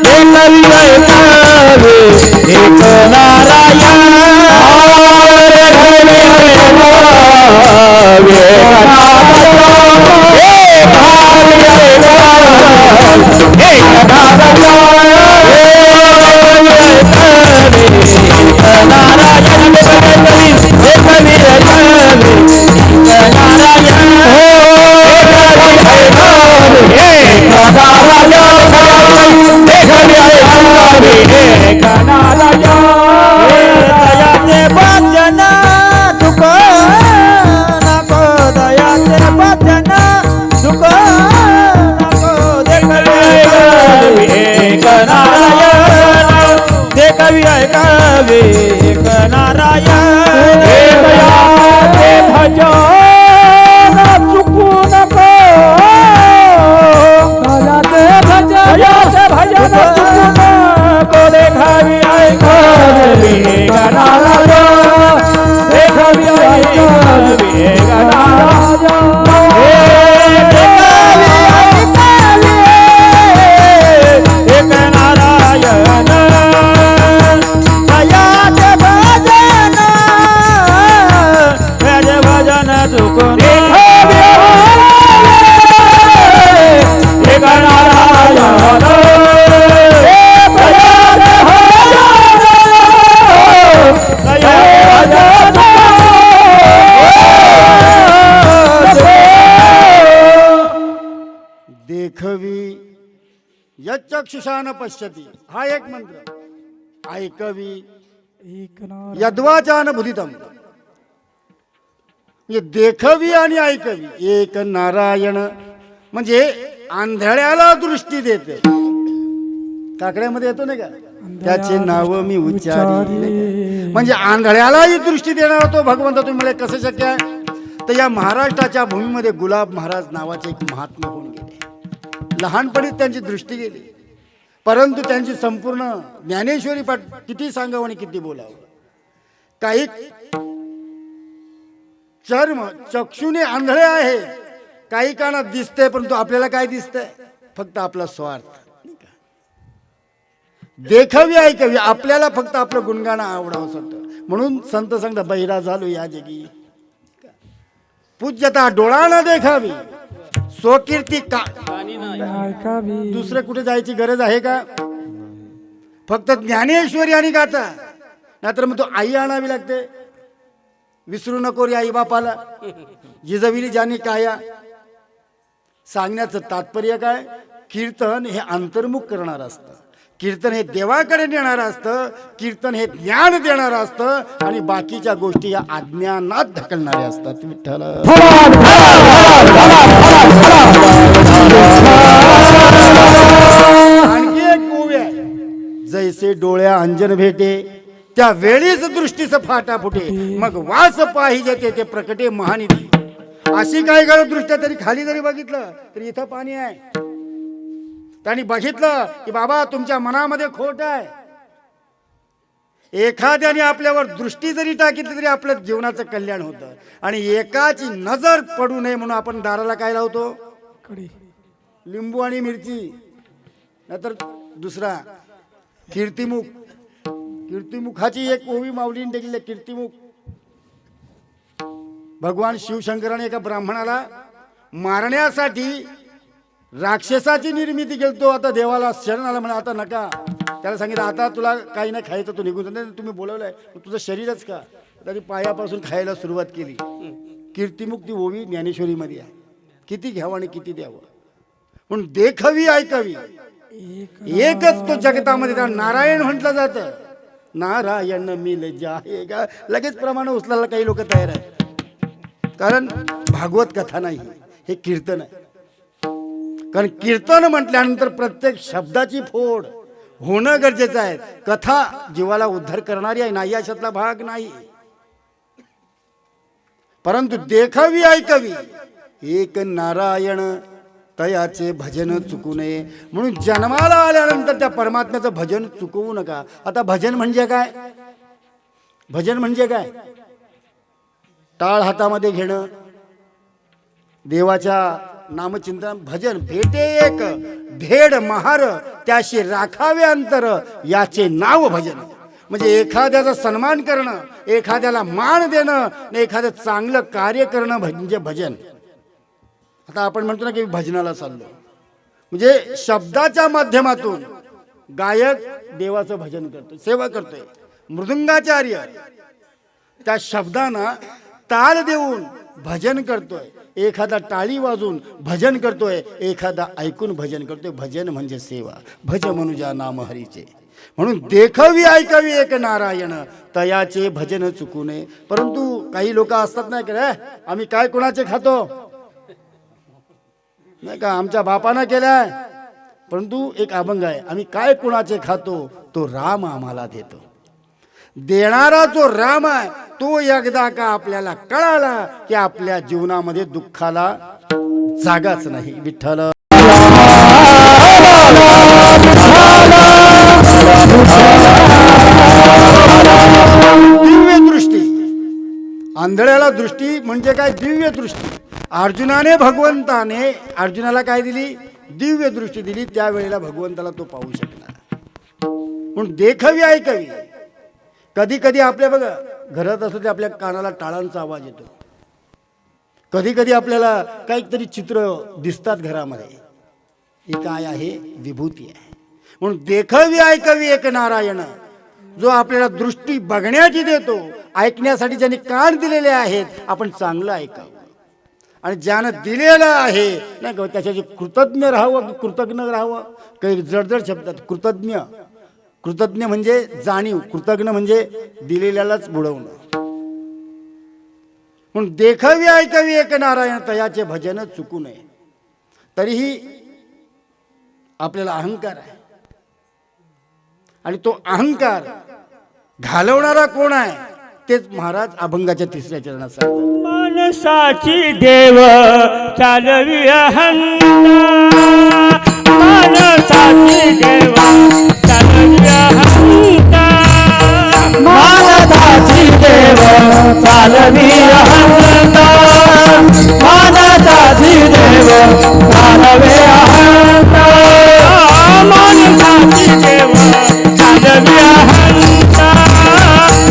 देखवी ऐकावे एक नारायण, देखवी ऐकावे एक नारायण, भजन चुकू नको, भजन चुकू नको, देखावी ऐकावे एक नारायण, देखवी ऐकावे एक नारायण, एक नारायण, भजन चुकून देखवी यच्चक्षुषान पश्यती, हा एक मंत्र. ऐकवी यद्वाचान बुधितम, म्हणजे देखवी आणि ऐकवी एक नारायण. म्हणजे आंधळ्याला दृष्टी देते. काकड्यामध्ये येतो नाही का, त्याचे नाव मी उच्चारी. म्हणजे आंधळ्यालाही दृष्टी देणारा तो भगवंत. तुम्ही मला कसं शक्य आहे, तर या महाराष्ट्राच्या भूमीमध्ये गुलाब महाराज नावाचे एक महात्मा होऊन गेले. लहानपणीच त्यांची दृष्टी गेली, परंतु त्यांची संपूर्ण ज्ञानेश्वरी पाठ किती सांगावं आणि किती बोलावं. काही चर्म चक्षुने आंधळे आहे, काही कानात दिसते, परंतु आपल्याला काय दिसतंय, फक्त आपला स्वार्थ. देखवी ऐकवी, आपल्याला फक्त आपलं गुणगाणं आवडावं वाटतं. म्हणून संत सांगता बहिरा झालो या जगी. पूज्यता डोळा न देखावी, स्वकीर्ती का ऐकावी. दुसरं कुठे जायची गरज आहे का? फक्त ज्ञानेश्वरी आणि गाथा, नाहीतर मग तो आई आणावी लागते. विसरू नको रे आई बापाला, जिजविली जाणी काया. सांगण्याचं तात्पर्य काय? कीर्तन हे अंतर्मुख करणारं असतं, कीर्तन हे देवाकडे नेणारं असतं, कीर्तन हे ज्ञान देणारं असतं, आणि बाकीच्या गोष्टी या अज्ञानात ढकलणाऱ्या असतात. विठ्ठल आणखी एक ओवी आहे. जैसे डोळ्या अंजन भेटे, त्या वेळीच दृष्टीच फाटा फुटे, मग वास पाहिजे ते प्रकटे महानिधी. अशी काय गरज दृष्ट्या तरी खाली जरी बघितलं तरी इथं पाणी आहे. त्यांनी बघितलं की बाबा तुमच्या मनामध्ये खोट आहे. एखाद्याने आपल्यावर दृष्टी जरी टाकीतली तरी आपल्या जीवनाचं कल्याण होतं. आणि एकाची नजर पडू नये म्हणून आपण दाराला काय लावतो? कडी. लिंबू आणि मिरची, नाहीतर दुसरा कीर्तिमुख. कीर्तिमुखाची एक ओवी माऊलीने टाकली आहे, कीर्तिमुख. भगवान शिवशंकराने एका ब्राह्मणाला मारण्यासाठी राक्षसाची निर्मिती केली. तो आता देवाला शरण आला, म्हणा आता नका. त्याला सांगितलं आता तुला काही नाही खायचं, तू निघून जा. तुम्ही बोलवलंय तुझं शरीरच का? तरी पायापासून खायला सुरुवात केली. कीर्तिमुख ती ओवी ज्ञानेश्वरीमध्ये आहे. किती घ्यावं आणि किती द्यावं म्हणून देखावी ऐकावी एकच तो जगतामध्ये. त्या नारायण म्हटलं जातं. नारायण मिल जाएगा, लगेच प्रमाण उचलायला काही लोक तयार आहेत. कारण भागवत कथा नाही, हे कीर्तन आहे. कारण कीर्तन म्हटल्यानंतर प्रत्येक शब्दाची फोड होणं गरजेचं आहे. कथा जीवाला उद्धार करणारी आहे, नाही अशातला भाग नाही. परंतु देखावी ऐकावी एक नारायण, तयाचे भजन चुकू नये. म्हणून जन्माला आल्यानंतर त्या परमात्म्याचं भजन चुकवू नका. आता भजन म्हणजे काय? भजन म्हणजे काय? टाळ हातामध्ये घेणं, देवाच्या नामचिंतन. भजन भेटे एक भेड महार, त्याशी राखावे अंतर, याचे नाव भजन. म्हणजे एखाद्याचा सन्मान करणं, एखाद्याला मान देणं, एखादं चांगलं कार्य करणं म्हणजे भजन. आता आपण म्हणतो ना की भजनाला चाललो, म्हणजे शब्दाच्या माध्यमातून गायक देवाचं भजन करतोय, सेवा करतोय. मृदंगाचार्य त्या शब्दांना ताल देऊन भजन करतोय. एखादा टाळी वाजून भजन करतोय, एखादा ऐकून भजन करतोय. भजन म्हणजे सेवा. भज मनुजा नाम हरीचे. म्हणून देखावी ऐकावी एक नारायण, तयाचे भजन चुकू नये. परंतु काही लोक असतात नाही का, आम्ही काय कोणाचे खातो नाही का, आमच्या बापानं केलाय. परंतु एक अभंग आहे, आम्ही काय कोणाचे खातो, तो राम आम्हाला देतो. देणारा जो राम आहे तो एकदा का आपल्याला कळाला की आपल्या जीवनामध्ये दुःखाला जागाच नाही. विठ्ठल दिव्य दृष्टी. आंधळ्याला दृष्टी म्हणजे काय? दिव्य दृष्टी. अर्जुनाने अर्जुनाला काय दिली? दिव्य दृष्टी दिली. त्यावेळेला भगवंताला तो पाहू शकला. म्हणून देखावी ऐकावी. कधी कधी आपल्या बघा घरात असतो ते आपल्या कानाला टाळांचा आवाज येतो. कधी कधी आपल्याला काहीतरी चित्र दिसतात घरामध्ये. हे काय आहे? विभूती आहे. म्हणून देखावी ऐकावी एक नारायण, जो आपल्याला दृष्टी बघण्याची देतो. ऐकण्यासाठी ज्यांनी कान दिलेले आहेत, आपण चांगलं ऐकावं. आणि ज्यानं दिलेलं आहे नाही का त्याच्याशी कृतज्ञ राहावं, कृतज्ञ राहावं. काही जडजड शब्दात कृतज्ञ. कृतज्ञ म्हणजे जाणीव, कृतज्ञ म्हणजे दिलेल्यालाच बुडवणं. म्हणून देखावी ऐकावी एक नारायण, तयाचे भजन चुकू नये. तरीही आपल्याला अहंकार आहे, आणि तो अहंकार घालवणारा कोण आहे तेच महाराज अभंगाच्या 3ऱ्या चरणात सांगतात. मानसाची देव चालवी अहंता, मानसाची देव चालवी अहंता, मानसाची देव चालवी अहंता, मानसाची देव चालवे अहंता, मानसाची देव चालवी अहंता,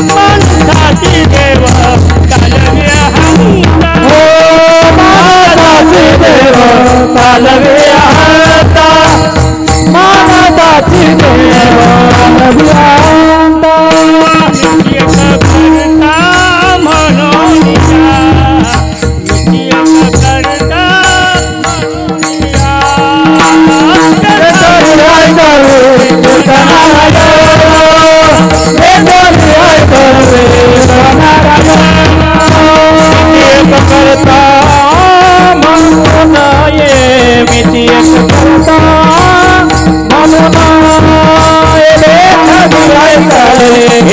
मानसाची देव चालवी अहंता. ती एक करता म्हणून लेख दिलाय एक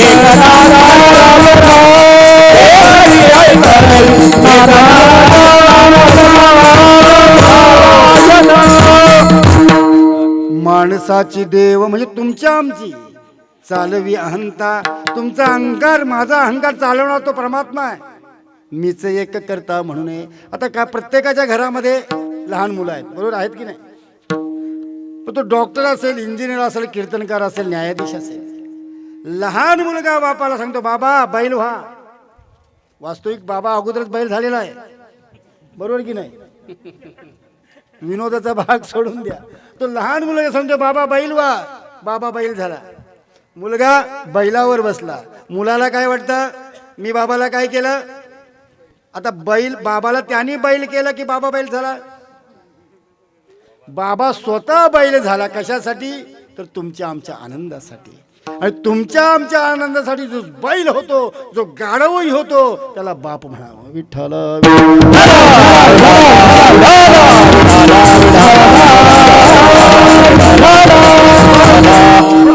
नारा माणसाची देव म्हणजे तुमच्या आमची चालवी अहंता. तुमचा अहंकार माझा अहंकार चालवणार तो परमात्मा आहे. मीच एक करता म्हणून आहे. आता का प्रत्येकाच्या घरामध्ये लहान मुलं आहेत, बरोबर आहेत की नाही? पण तो डॉक्टर असेल, इंजिनियर असेल, कीर्तनकार असेल, न्यायाधीश असेल, लहान मुलगा बापाला सांगतो बाबा बैल व्हा. वास्तविक बाबा अगोदरच बैल झालेला आहे, बरोबर की नाही? विनोदाचा भाग सोडून द्या. तो लहान मुलगा सांगतो बाबा बैल व्हा. बाबा बैल झाला. मुलगा बैलावर बसला. मुलाला काय वाटतं, मी बाबाला काय केलं? आता बैल बाबाला त्याने बैल केलं की बाबा बैल झाला? बाबा स्वतः बैल झाला. कशासाठी? तर तुमच्या आमच्या आनंदासाठी. आणि तुमच्या आमच्या आनंदासाठी जो बैल होतो, जो गाढवही होतो, त्याला बाप म्हणावं. विठ्ठल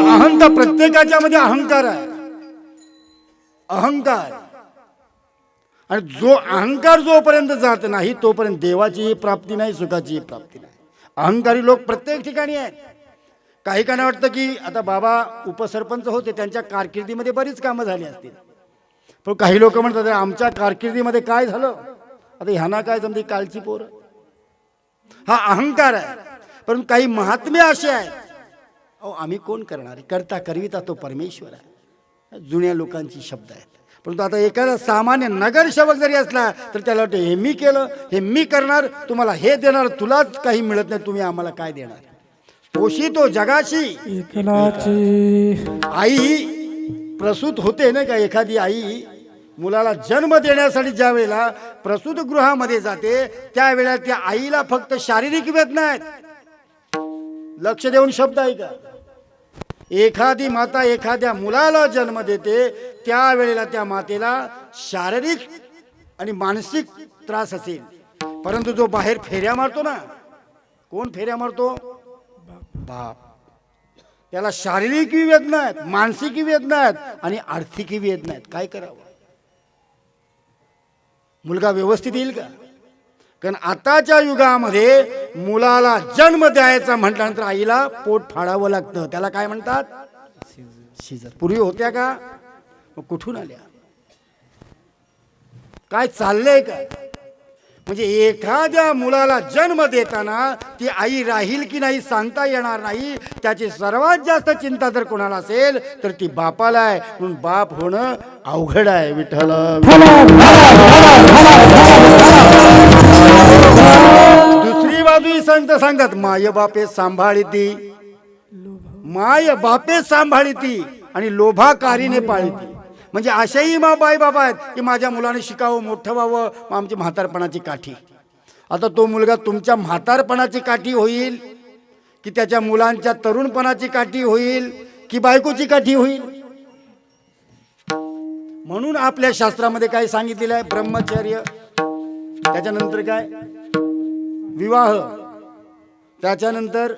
अहंकार, प्रत्येकाच्या मध्ये अहंकार आहे. अहंकार. आणि जो अहंकार जोपर्यंत जात नाही तोपर्यंत देवाचीही प्राप्ती नाही, सुखाचीही प्राप्ती नाही. अहंकारी लोक प्रत्येक ठिकाणी आहेत. काही काना वाटतं की आता बाबा उपसरपंच होते, त्यांच्या कारकिर्दीमध्ये बरीच कामं झाली असतील. पण काही लोक म्हणतात आमच्या कारकिर्दीमध्ये काय झालं, आता ह्यांना काय जमते, कालची पोरं. हा अहंकार आहे. परंतु काही महात्म्य असे आहेत, अहो आम्ही कोण करणार, करता करविता तो परमेश्वर आहे. जुन्या लोकांची शब्द आहेत. परंतु आता एखादा सामान्य नगरसेवक जरी असला तर त्याला वाटतं हे मी केलं, हे मी करणार, तुम्हाला हे देणार, तुलाच काही मिळत नाही, तुम्ही आम्हाला काय देणार. पोशी तो जगाशी एकलाची. आई प्रसूत होते ना का, एखादी आई मुलाला जन्म देण्यासाठी ज्या वेळेला प्रसूत गृहामध्ये जाते त्यावेळेला त्या आईला फक्त शारीरिक वेदना आहेत. लक्ष देऊन शब्द आहे का? एखादी माता एखाद्या मुलाला जन्म देते त्यावेळेला त्या मातेला शारीरिक आणि मानसिक त्रास असेल. परंतु जो बाहेर फेऱ्या मारतो ना, कोण फेऱ्या मारतो? बाप. त्याला शारीरिक वेदना आहेत, मानसिक वेदना आहेत आणि आर्थिक वेदना आहेत. काय करावं? मुलगा व्यवस्थित येईल का? कारण आताच्या युगामध्ये मुलाला जन्म द्यायचा म्हटल्यानंतर आईला पोट फाडावं लागतं. त्याला काय म्हणतात? शिजर. पूर्वी होत्या का? मग कुठून आल्या? काय चाललंय का? म्हणजे एखाद्या मुलाला जन्म देताना ती आई राहील की नाही सांगता येणार नाही. त्याची सर्वात जास्त चिंता जर कोणाला असेल तर ती बापाला आहे. म्हणून बाप होणं अवघड आहे. विठ्ठल. दुसरी बाजू संत सांगतात माय बापे सांभाळीती, माय बापे सांभाळीती आणि लोभाकारीने पाळीती. म्हणजे अशाही बाई बाबा आहेत की माझ्या मुलाने शिकावं, मोठं व्हावं, मग आमची म्हातारपणाची काठी. आता तो मुलगा तुमच्या म्हातारपणाची काठी होईल की त्याच्या मुलांच्या तरुणपणाची काठी होईल की बायकोची काठी होईल? म्हणून आपल्या शास्त्रामध्ये काय सांगितलेलं आहे? ब्रह्मचर्य, त्याच्यानंतर काय? विवाह, त्याच्यानंतर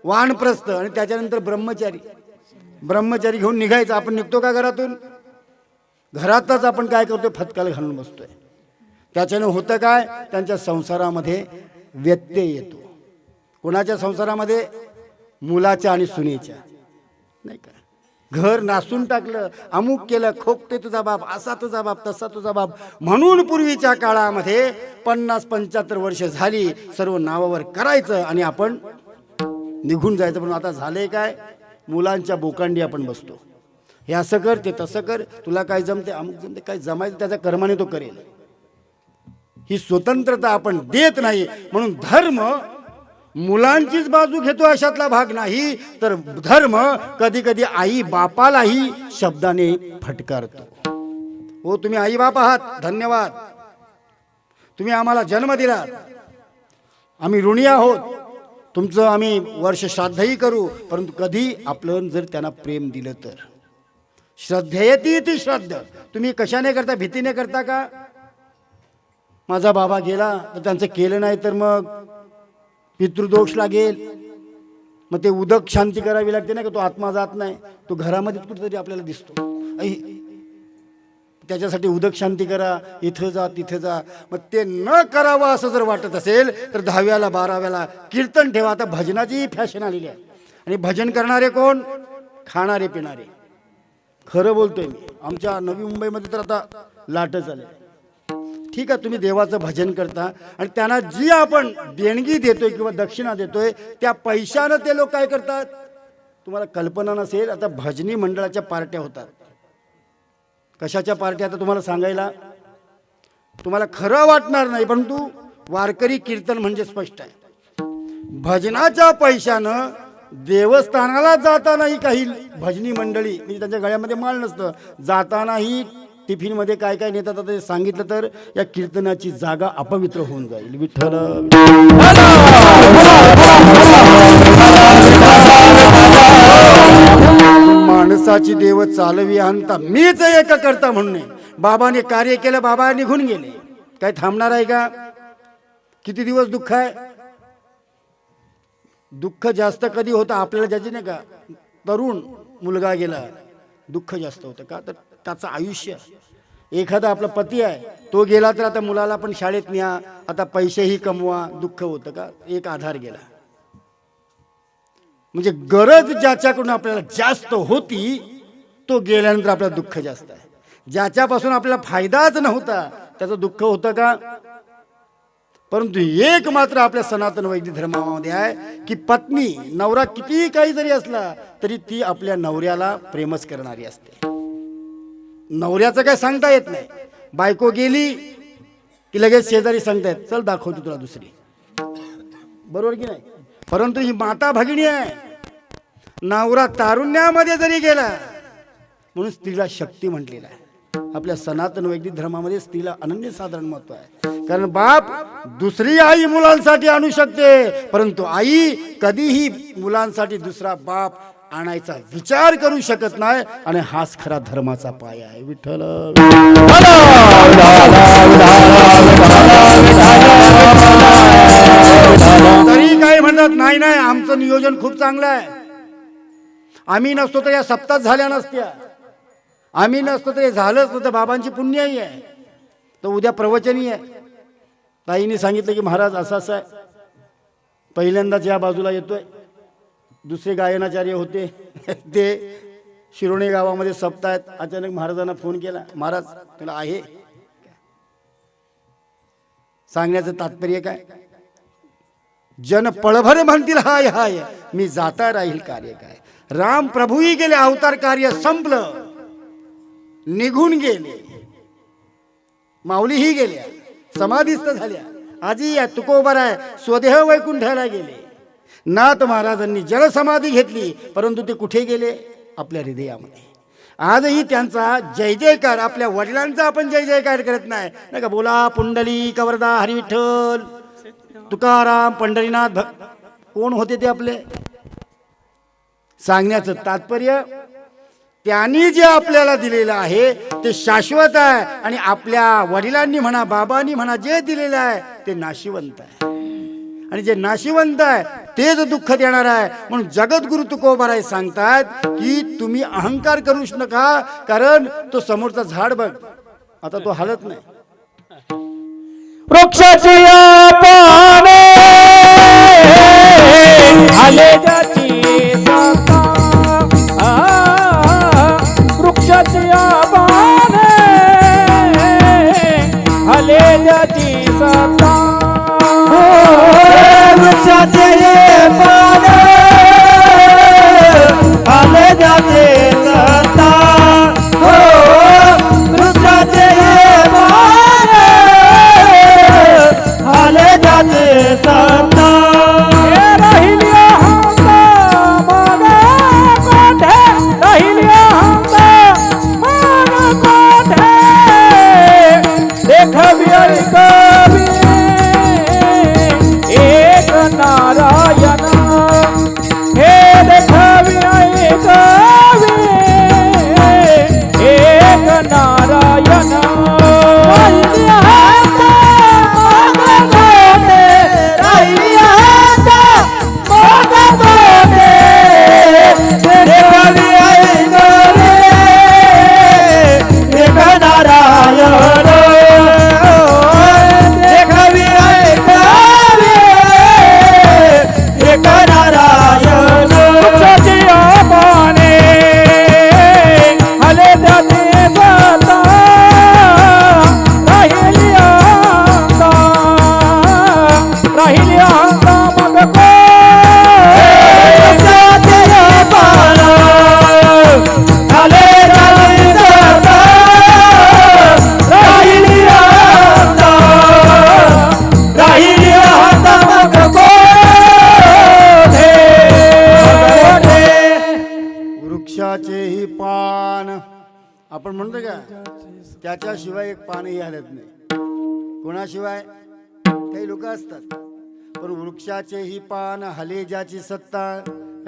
वानप्रस्थ आणि त्याच्यानंतर ब्रह्मचारी. ब्रह्मचारी घेऊन निघायचं. आपण निघतो का घरातून? घरातच आपण काय करतो? फटकाल घालून बसतोय. त्याच्यानं होतं काय? त्यांच्या संसारामध्ये व्यत्यय येतो. कोणाच्या संसारामध्ये? मुलाच्या आणि सुनेच्या. नाही का? घर नासून टाकलं, अमुक केलं, खोकते तुझा बाप, असा तुझा बाप, तसा तुझा बाप. म्हणून पूर्वीच्या काळामध्ये 50-75 वर्ष झाली सर्व नावावर करायचं आणि आपण निघून जायचं. पण आता झालंय काय? मुलांच्या बोकांडी आपण बसतो. हे असं कर, ते तसं कर, तुला काय जमते, अमुक जमते, काय जमायचं त्याच्या कर्माने तो करेल. ही स्वतंत्रता आपण देत नाही. म्हणून धर्म मुलांचीच बाजू घेतो अशातला भाग नाही, तर धर्म कधी कधी आई बापालाही शब्दाने फटकारतो. हो तुम्ही आई बाप आहात, धन्यवाद, तुम्ही आम्हाला जन्म दिला, आम्ही ऋणी आहोत, तुमचं आम्ही वर्ष श्राद्धही करू. परंतु कधी आपलं जर त्यांना प्रेम दिलं तर श्रद्धेयती ती श्राद्ध. तुम्ही कशाने करता? भीतीने करता का? माझा बाबा गेला तर त्यांचं केलं नाही तर मग पितृदोष लागेल, मग ते उदक शांती करावी लागते ना, का तो आत्मा जात नाही, तो घरामध्ये कुठेतरी आपल्याला दिसतो. त्याच्यासाठी उदक शांती करा, इथं जा तिथं जा. मग ते न करावं असं जर वाटत असेल तर 10व्याला 12व्याला कीर्तन ठेवा. आता भजनाची फॅशन आलेली आहे. आणि भजन करणारे कोण? खाणारे पिणारे. खरं बोलतोय मी. आमच्या नवी मुंबईमध्ये तर आता लाटच आले. ठीक आहे, तुम्ही देवाचं भजन करता आणि त्यांना जी आपण देणगी देतोय किंवा दक्षिणा देतोय त्या पैशानं ते लोक काय करतात तुम्हाला कल्पना नसेल. आता भजनी मंडळाच्या पार्ट्या होतात. कशाच्या पार्ट्या आता तुम्हाला सांगायला तुम्हाला खरं वाटणार नाही, परंतु वारकरी कीर्तन म्हणजे स्पष्ट आहे. भजनाच्या पैशानं देवस्थानाला जातानाही काही भजनी मंडळी म्हणजे त्यांच्या गळ्यामध्ये माळ नसतं, जातानाही टिफिनमध्ये काय काय नेतात. आता सांगितलं तर या कीर्तनाची जागा अपवित्र होऊन जाईल. विठ्ठल माणसाची देव चालवी आणता मीच एक करता म्हणून बाबाने कार्य केलं, बाबा निघून गेले. काय थांबणार आहे का? किती दिवस दुःख आहे? दुःख जास्त कधी होतं आपल्याला, ज्याची नाही का तरुण मुलगा गेला दुःख जास्त होतं का? तर त्याचं आयुष्य. एखादा आपला पती आहे तो गेला तर आता मुलाला पण शाळेत न्या, आता पैसेही कमवा, दुःख होतं का? एक आधार गेला. म्हणजे गरज ज्याच्याकडून आपल्याला जास्त होती तो गेल्यानंतर आपल्याला दुःख जास्त आहे. ज्याच्यापासून आपल्याला फायदाच नव्हता त्याचं दुःख होतं का? परंतु एक मात्र आपल्या सनातन वैदिक धर्मामध्ये आहे की पत्नी नवरा किती काही जरी असला तरी ती आपल्या नवऱ्याला प्रेमच करणारी असते. नवऱ्याचं काय सांगता येत नाही. बायको गेली की लगेच शेजारी सांगतायत चल दाखवतो तुला दुसरी, बरोबर की नाही? परंतु ही माता भगिनी आहे. नवरा तारुण्यामध्ये जरी गेला म्हणून स्त्रीला शक्ती म्हटलेला आहे. आपल्या सनातन वैदिक धर्मामध्ये स्त्रीला अनन्यसाधारण महत्व आहे. कारण बाप दुसरी आई मुलांसाठी आणू शकते, परंतु आई कधीही मुलांसाठी दुसरा बाप आणायचा विचार करू शकत नाही. आणि हाच खरा धर्माचा पाया आहे. विठ्ठल तरी काय म्हणतात, नाही नाही आमचं नियोजन खूप चांगलं आहे, आम्ही नसतो तर या सप्ताह झाल्या नसत्या, आम्ही नसतो तर हे झालंच नव्हतं, बाबांची पुण्याही आहे. तर उद्या प्रवचनही आहे. ताईने सांगितलं की महाराज असं असं आहे, पहिल्यांदाच या बाजूला येतोय. दुसरे गायनाचार्य होते ते शिरोणे गावामध्ये सप्ताह आहेत. अचानक महाराजांना फोन केला, महाराज तुला आहे सांगण्याचं तात्पर्य काय? जन पळभर म्हणतील हाय हाय, मी जाता राहील कार्य काय. राम प्रभूही गेले, अवतार कार्य संपलं, निघून गेले. माऊलीही गेल्या, समाधीस्थ झाल्या. आजी या तुकोबर आहे, स्वदेह वैकुंठाला गेले. नाथ महाराजांनी जलसमाधी घेतली, परंतु ते कुठे गेले? आपल्या हृदयामध्ये. आजही त्यांचा जय जयकार, आपल्या वडिलांचा आपण जय जयकार करत नाही का? बोला पुंडली कवरदा हरी विठ्ठल तुकाराम पंढरीनाथ कोण होते ते आपले? सांगण्याचं तात्पर्य त्यांनी जे आपल्याला दिलेलं आहे ते शाश्वत आहे. आणि आपल्या वडिलांनी म्हणा बाबांनी म्हणा जे दिलेलं आहे ते नाशिवंत आहे. आणि जे नाशिवंत आहे तेच दुःख देणार आहे. म्हणून जगद्गुरु तुकोबाराय सांगतात की तुम्ही अहंकार करूच नका, कारण तो समोरचा झाड बघ आता तो हालत नाही. वृक्षाची पाने आले जाती सता, वृक्षाची पाने आले जाती सता, वृक्षाचे पाने आले जाते सता, वृक्षाचे पाने आले जाते सता. आपण म्हणतो का त्याच्याशिवाय एक पानही हलत नाही. कोणाशिवाय? काही लोक असतात. पण वृक्षाचे ही पान हले ज्याची सत्ता,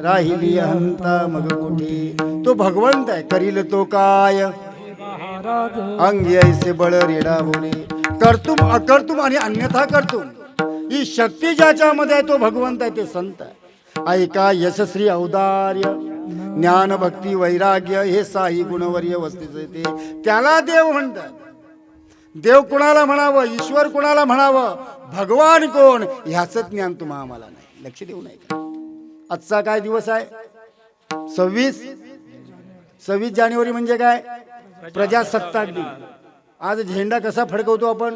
राहिली हंता मग कुठे. तो भगवंत आहे, करील तो काय, अंगी ऐसे बळ रेडा बोले. कर्तुम अकर्तुम आणि अन्यथा कर्तुम ही शक्ती ज्याच्यामध्ये आहे तो भगवंत आहे, ते संत आहे. ऐका यशस्वी औदार्य ज्ञान भक्ती वैराग्य हे साई गुणवर्य वस्तीचे ते त्याला देव म्हणतात. देव कुणाला म्हणावं, ईश्वर कुणाला म्हणावं, भगवान कोण ह्याचं ज्ञान तुम्हा आम्हाला नाही. लक्ष देऊ नये का? आजचा काय दिवस आहे? 26 जानेवारी म्हणजे काय? प्रजासत्ताक दिन. आज झेंडा कसा फडकवतो आपण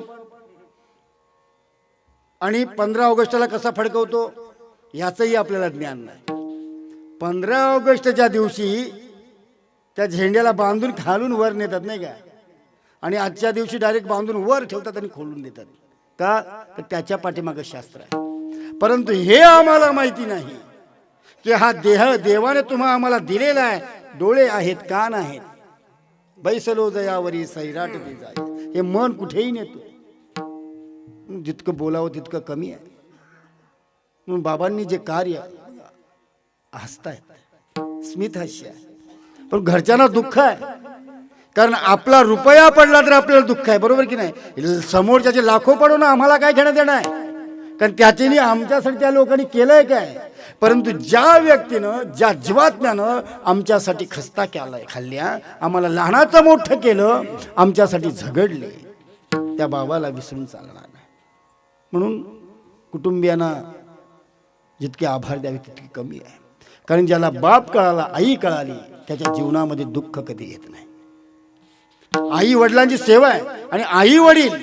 आणि 15 ऑगस्टला कसा फडकवतो याचंही आपल्याला ज्ञान नाही. 15 ऑगस्टच्या दिवशी त्या झेंड्याला बांधून खालून वर नेतात नाही का, आणि आजच्या दिवशी डायरेक्ट बांधून वर ठेवतात आणि खोलून देतात. का? तर त्याच्या पाठीमागं शास्त्र आहे. परंतु हे आम्हाला माहिती नाही की हा देह देवाने तुम्हा आम्हाला दिलेला आहे. डोळे आहेत, कान आहेत, बैसलो जयावरी सैराट दे जाय. हे मन कुठेही नेतो. जितकं बोलावं तितकं कमी आहे. म्हणून बाबांनी जे कार्य हसतायत, स्मित हास्य आहे. पण घरच्यांना दुःख आहे, कारण आपला रुपया पडला तर आपल्याला दुःख आहे. बरोबर की नाही? समोरच्याचे लाखो पडो ना, आम्हाला काय घेणं देणं आहे, कारण त्याच्यानी आमच्यासाठी त्या लोकांनी केलंय काय. परंतु ज्या व्यक्तीनं, ज्या जीवात्म्यानं आमच्यासाठी खस्ता केलाय, खाल्ल्या, आम्हाला लहानाचं मोठं केलं, आमच्यासाठी झगडले, त्या बाबाला विसरून चालणार नाही. म्हणून कुटुंबियांना जितके आभार द्यावे तितके कमी आहे. कारण ज्याला बाप कळाला, आई कळाली, त्याच्या जीवनामध्ये दुःख कधी येत नाही. आई वडिलांची सेवा आहे. आणि आई वडील,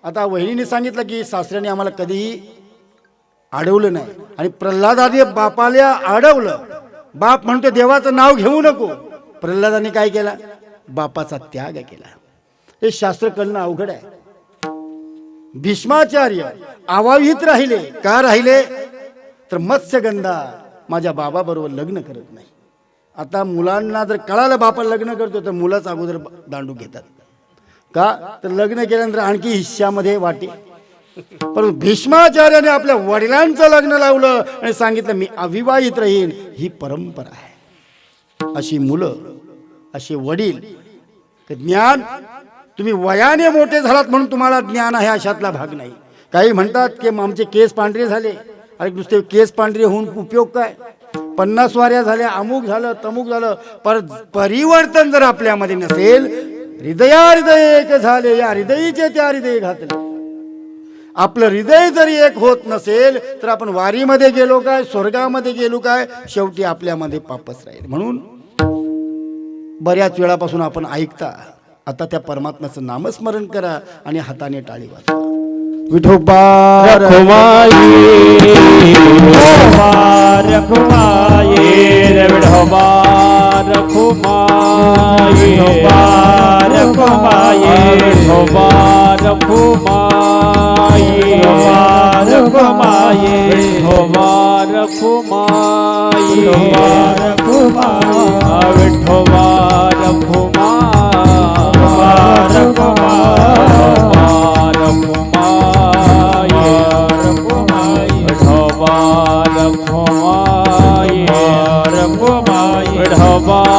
आता वहिनीने सांगितलं की सासऱ्याने आम्हाला कधीही अडवलं नाही, आणि प्रल्हादाने बापाला अडवलं. बाप म्हणतो देवाचं नाव घेऊ नको. प्रल्हादाने काय केला? बापाचा त्याग केला. हे शास्त्र कळणं अवघड आहे. भीष्माचार्य अवाहित राहिले. का राहिले? तर मत्स्यगंधा माझ्या बाबाबरोबर लग्न करत नाही. आता मुलांना जर कळालं बापा लग्न करतो तर मुलाच अगोदर दांडू घेतात. का? तर लग्न केल्यानंतर आणखी हिश्श्यामध्ये वाटे. परंतु भीष्माचार्याने आपल्या वडिलांचं लग्न लावलं आणि सांगितलं मी अविवाहित राहीन. ही परंपरा आहे. अशी मुलं, असे वडील. ज्ञान तुम्ही वयाने मोठे झालात म्हणून तुम्हाला ज्ञान आहे अशातला भाग नाही. काही म्हणतात की आमचे केस पांढरे झाले. अरे नुसते केस पांढरे होऊन उपयोग काय? 50 वाऱ्या झाल्या, अमुक झालं, तमुक झालं, पर परिवर्तन जर आपल्यामध्ये नसेल, हृदय एक झाले, या हृदयीचे त्या हृदय घातले. आपलं हृदय जरी एक होत नसेल तर आपण वारीमध्ये गेलो काय, स्वर्गामध्ये गेलो काय, शेवटी आपल्यामध्ये पापच राहील. म्हणून बऱ्याच वेळापासून आपण ऐकता, आता त्या परमात्म्याचं नामस्मरण करा आणि हाताने टाळी वाजवा. विठोबा रखुमाई, विठोबा रखुमाई, विठोबा रखुमाई, विठोबा रखुमाई, विठोबा रखुमाई, विठोबा रखुमाई, विठोबा रखुमाई, विठोबा रखुमाई, विठोबा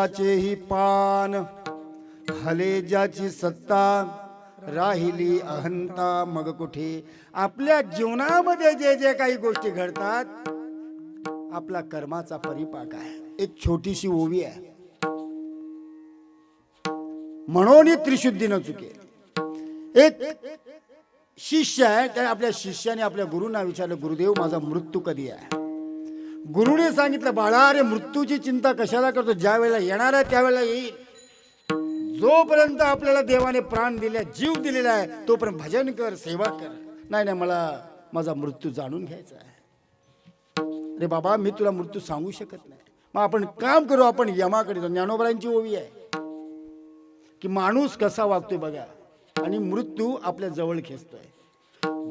शिष्याचेही पान, हले ज्याची सत्ता, राहिली अहंता मग कुठे. आपल्या जीवनामध्ये जे जे काही गोष्टी घडतात आपला कर्माचा परिपाक आहे. एक छोटीशी ओवी आहे, म्हणून त्रिशुद्धी न चुके. एक शिष्य आहे, त्या आपल्या शिष्याने आपल्या गुरुंना विचारलं, गुरुदेव माझा मृत्यू कधी आहे. गुरुने सांगितलं, बाळा अरे मृत्यूची चिंता कशाला करतो, ज्या वेळेला येणार आहे त्यावेळेला येईल. जोपर्यंत आपल्याला देवाने प्राण दिले, जीव दिलेला आहे, तोपर्यंत भजन कर, सेवा कर. नाही नाही, मला माझा मृत्यू जाणून घ्यायचा आहे. अरे बाबा मी तुला मृत्यू सांगू शकत नाही. मग आपण काम करू, आपण यमाकडे जाऊ. ज्ञानोबरांची ओवी आहे की माणूस कसा वागतोय बघा, आणि मृत्यू आपल्या जवळ खेचतोय.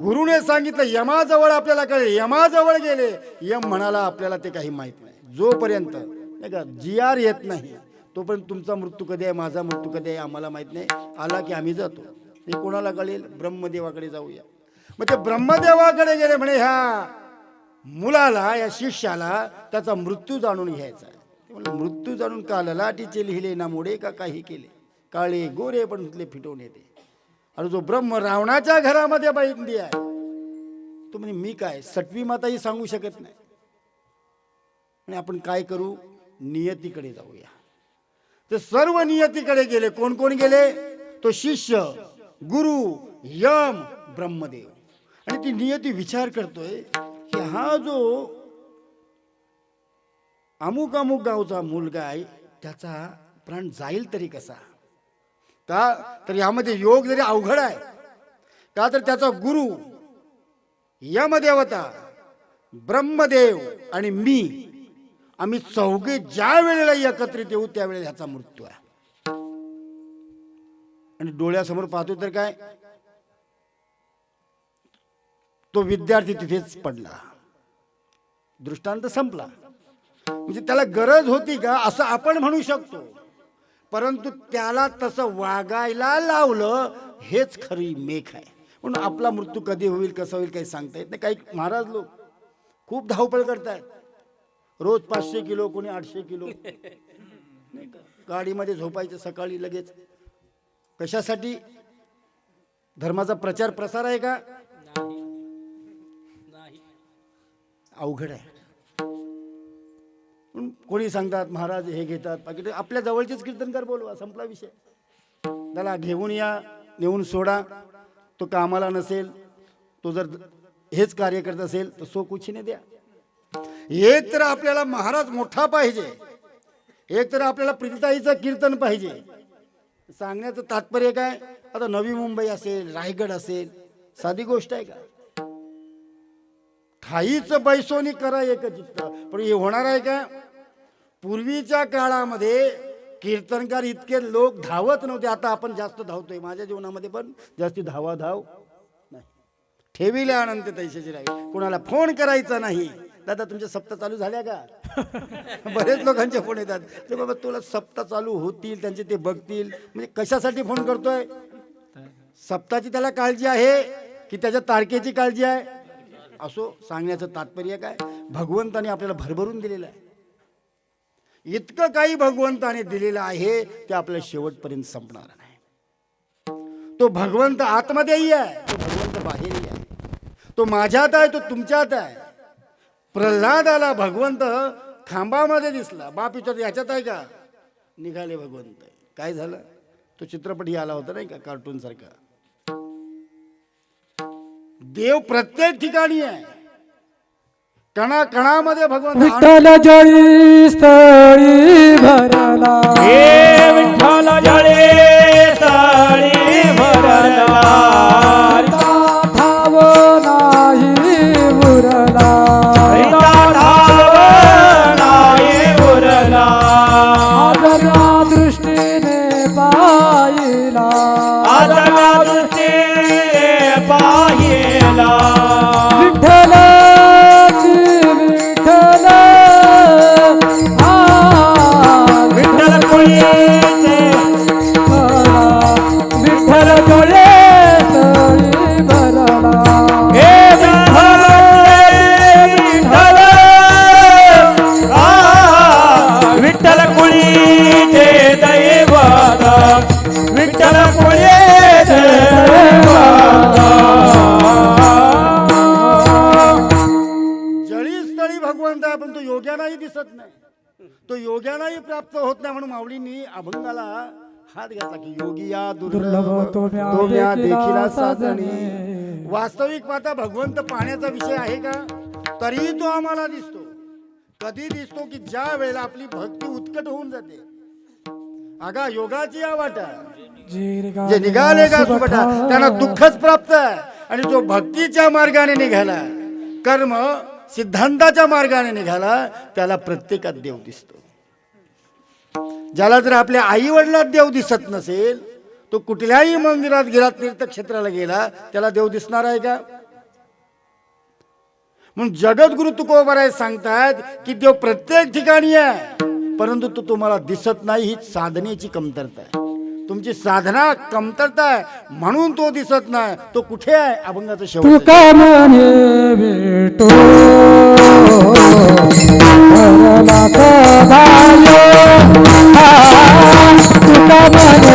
गुरुने सांगितलं यमाजवळ आपल्याला कळले, यमाजवळ गेले, यम म्हणाला आपल्याला ते काही माहित नाही. जोपर्यंत नाही का GR येत नाही तोपर्यंत तुमचा मृत्यू कधी आहे, माझा मृत्यू कधी आहे आम्हाला माहित नाही. आला की आम्ही जातो. हे कोणाला कळेल, ब्रह्मदेवाकडे जाऊया. मग ते ब्रह्मदेवाकडे गेले, म्हणे ह्या मुलाला, या शिष्याला त्याचा मृत्यू जाणून घ्यायचा आहे. मृत्यू जाणून का ललाटीचे लिहिले ना मोडे का काही केले, काळे गोरे पण तुले फिटवून येते. अरे जो ब्रह्म रावणाच्या घरामध्ये बंदी आहे तो म्हणजे मी काय, सटवी माताही सांगू शकत नाही. आणि आपण काय करू, नियतीकडे जाऊया. ते सर्व नियतीकडे गेले. कोण कोण गेले, तो शिष्य, गुरु, यम, ब्रह्मदेव. आणि ती नियती विचार करतोय की हा जो अमुक अमुक गावचा मुलगा आहे त्याचा प्राण जाईल तरी कसा. का तर यामध्ये योग जरी अवघड आहे, का तर त्याचा गुरु यमदेवता, ब्रह्मदेव आणि मी, आम्ही चौघे ज्या वेळेला एकत्रित येऊ त्यावेळेला ह्याचा मृत्यू आहे. आणि डोळ्यासमोर पाहतो तर काय, तो विद्यार्थी तिथेच पडला. दृष्टांत संपला. म्हणजे त्याला गरज होती का असं आपण म्हणू शकतो, परंतु त्याला तसं वागायला लावलं हेच खरी मेख आहे. म्हणून आपला मृत्यू कधी होईल कसा होईल काही सांगता येत नाही. काही महाराज लोक खूप धावपळ करतात, रोज 500 किलो, कोणी 800 किलो नाही का, गाडीमध्ये झोपायचं सकाळी लगेच. कशासाठी, धर्माचा प्रचार प्रसार आहे का, अवघड आहे. कोणी सांगतात महाराज हे घेतात पाकिट, आपल्या जवळचेच कीर्तनकार बोलवा, संपला विषय. त्याला घेऊन या, नेऊन सोडा. तो कामाला नसेल, तो जर हेच कार्य करत असेल तर सो कुछीने द्या. एक तर आपल्याला महाराज मोठा पाहिजे, एक तर आपल्याला प्रीतीताईचं कीर्तन पाहिजे. सांगण्याचं तात्पर्य काय, आता नवी मुंबई असेल, रायगड असेल, साधी गोष्ट आहे का. ठाईच बैसोनी करा एकचित्त, पण हे होणार आहे का. पूर्वीच्या काळामध्ये कीर्तनकार इतके लोक धावत नव्हते, आता आपण जास्त धावतोय. माझ्या जीवनामध्ये पण जास्ती धावाधाव नाही. ठेविले अनंत तैसेची राहील. कोणाला फोन करायचा नाही, दादा तुमच्या सप्ताह चालू झाल्या का. बरेच लोकांचे फोन येतात, ते बाबा तुला सप्ताह चालू होतील, त्यांचे ते बघतील. म्हणजे कशासाठी फोन करतोय, सप्ताहाची त्याला काळजी आहे की त्याच्या तारखेची काळजी आहे. असो, सांगण्याचं तात्पर्य काय, भगवंताने आपल्याला भरभरून दिलेलं आहे. इतकं काही भगवंताने दिलेलं आहे ते आपल्या शेवटपर्यंत संपणार नाही. तो भगवंत आतमध्येही आहे, तो भगवंत बाहेरही आहे. तो माझ्यात आहे, तो तुमच्यात आहे. प्रल्हादाला भगवंत खांबामध्ये दिसला, बाप विचारतो याच्यात आहे का, निघाले भगवंत. काय झालं, तो चित्रपटही आला होता नाही का, कार्टून सारखा. देव प्रत्येक ठिकाणी आहे, कणाकणामध्ये भगवंत. विठ्ठल जळी स्थळी भरला, हे विठ्ठल जळे स्थळी भरला, धाव नाही उरला, धाव नाही उरला. आदरा दृष्टीने पाहिला, आदरा दृष्टीने पाहिला. विठ्ठल विठ्ठल कुळीचे दिसत नाही, तो योग्यालाही प्राप्त होत नाही. म्हणून माऊलींनी अभंगाला हात घातला की योगिया दुर्लभ तो म्या देखिला साधने. वास्तविक पाहता भगवंत पाहण्याचा विषय आहे का? तरीही तो आम्हाला दिसतो. कधी दिसतो की ज्या वेळेला आपली भक्ती उत्कट होऊन जाते. अगा योगाची या वाटा जे निघाले का सुबटा त्यांना दुःखच प्राप्त आहे. आणि जो भक्तीच्या मार्गाने निघाला, कर्म सिद्धांताच्या मार्गाने निघाला, त्याला प्रत्येकात देव दिसतो. ज्याला जर आपल्या आई वडिलात देव दिसत नसेल, तो कुठल्याही मंदिरात गेला, तीर्थक्षेत्राला गेला, त्याला देव दिसणार आहे का? म्हणून जगद्गुरु तुकोबाराय सांगतात की देव प्रत्येक ठिकाणी आहे, परंतु तो तुम्हाला दिसत नाही. ही साधनेची कमतरता आहे. तुमची साधना कमतरता आहे म्हणून तो दिसत नाही. तो कुठे आहे? अभंगाचं शेवट. तुका म्हणे भेटो करला सदायो. तुका म्हणे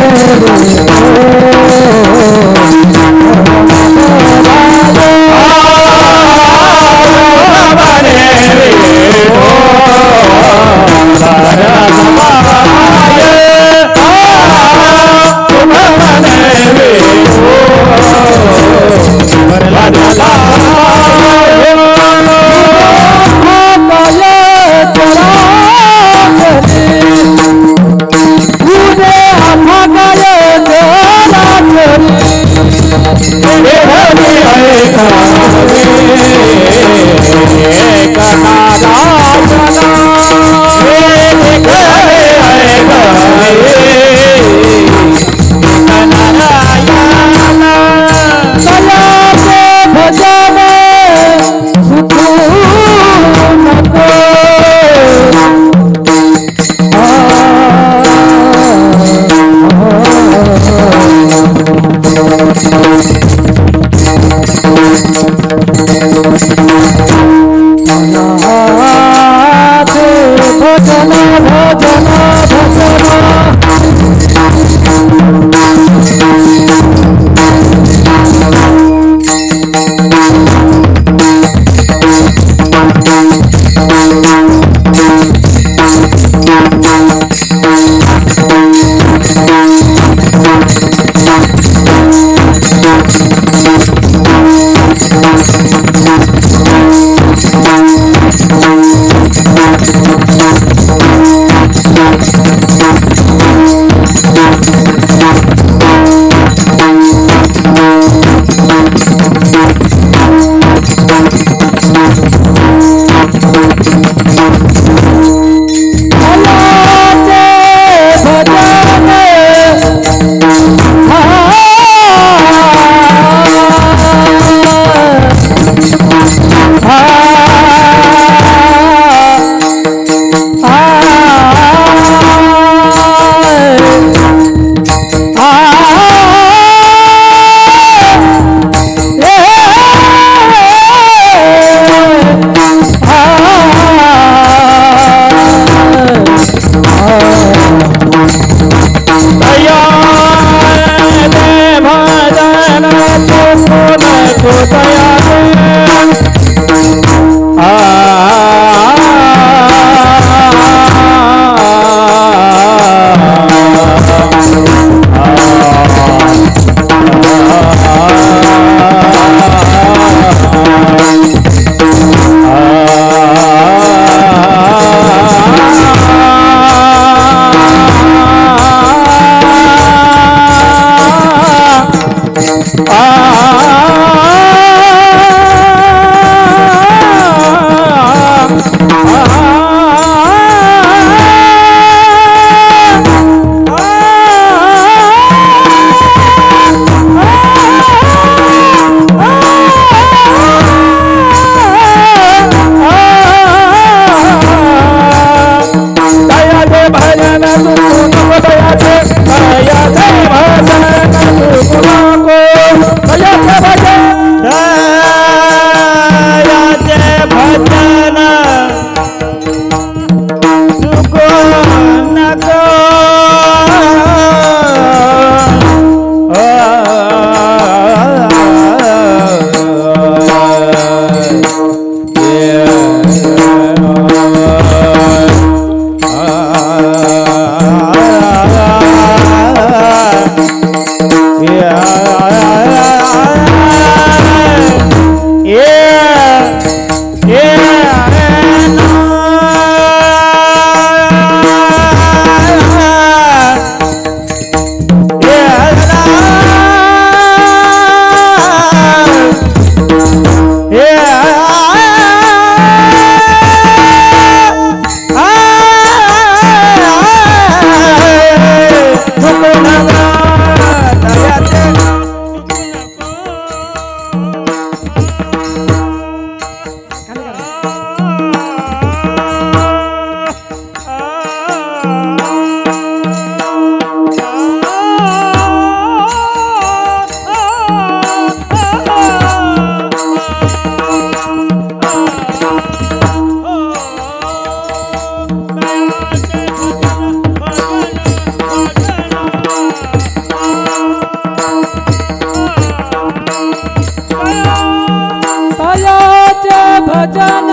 तयाचे भजन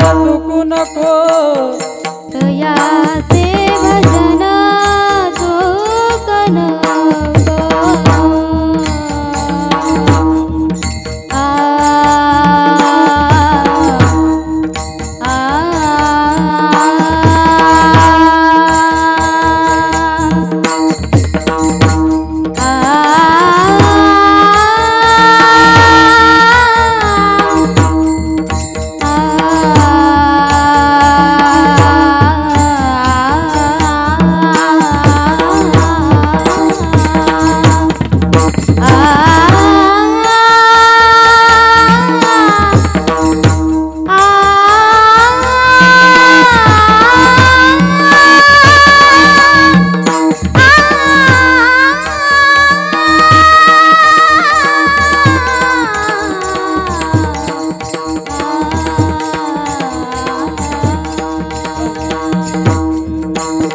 चुकू नको तयाचे भजन चूक नको आ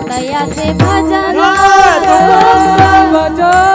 तयाचे भजन भजन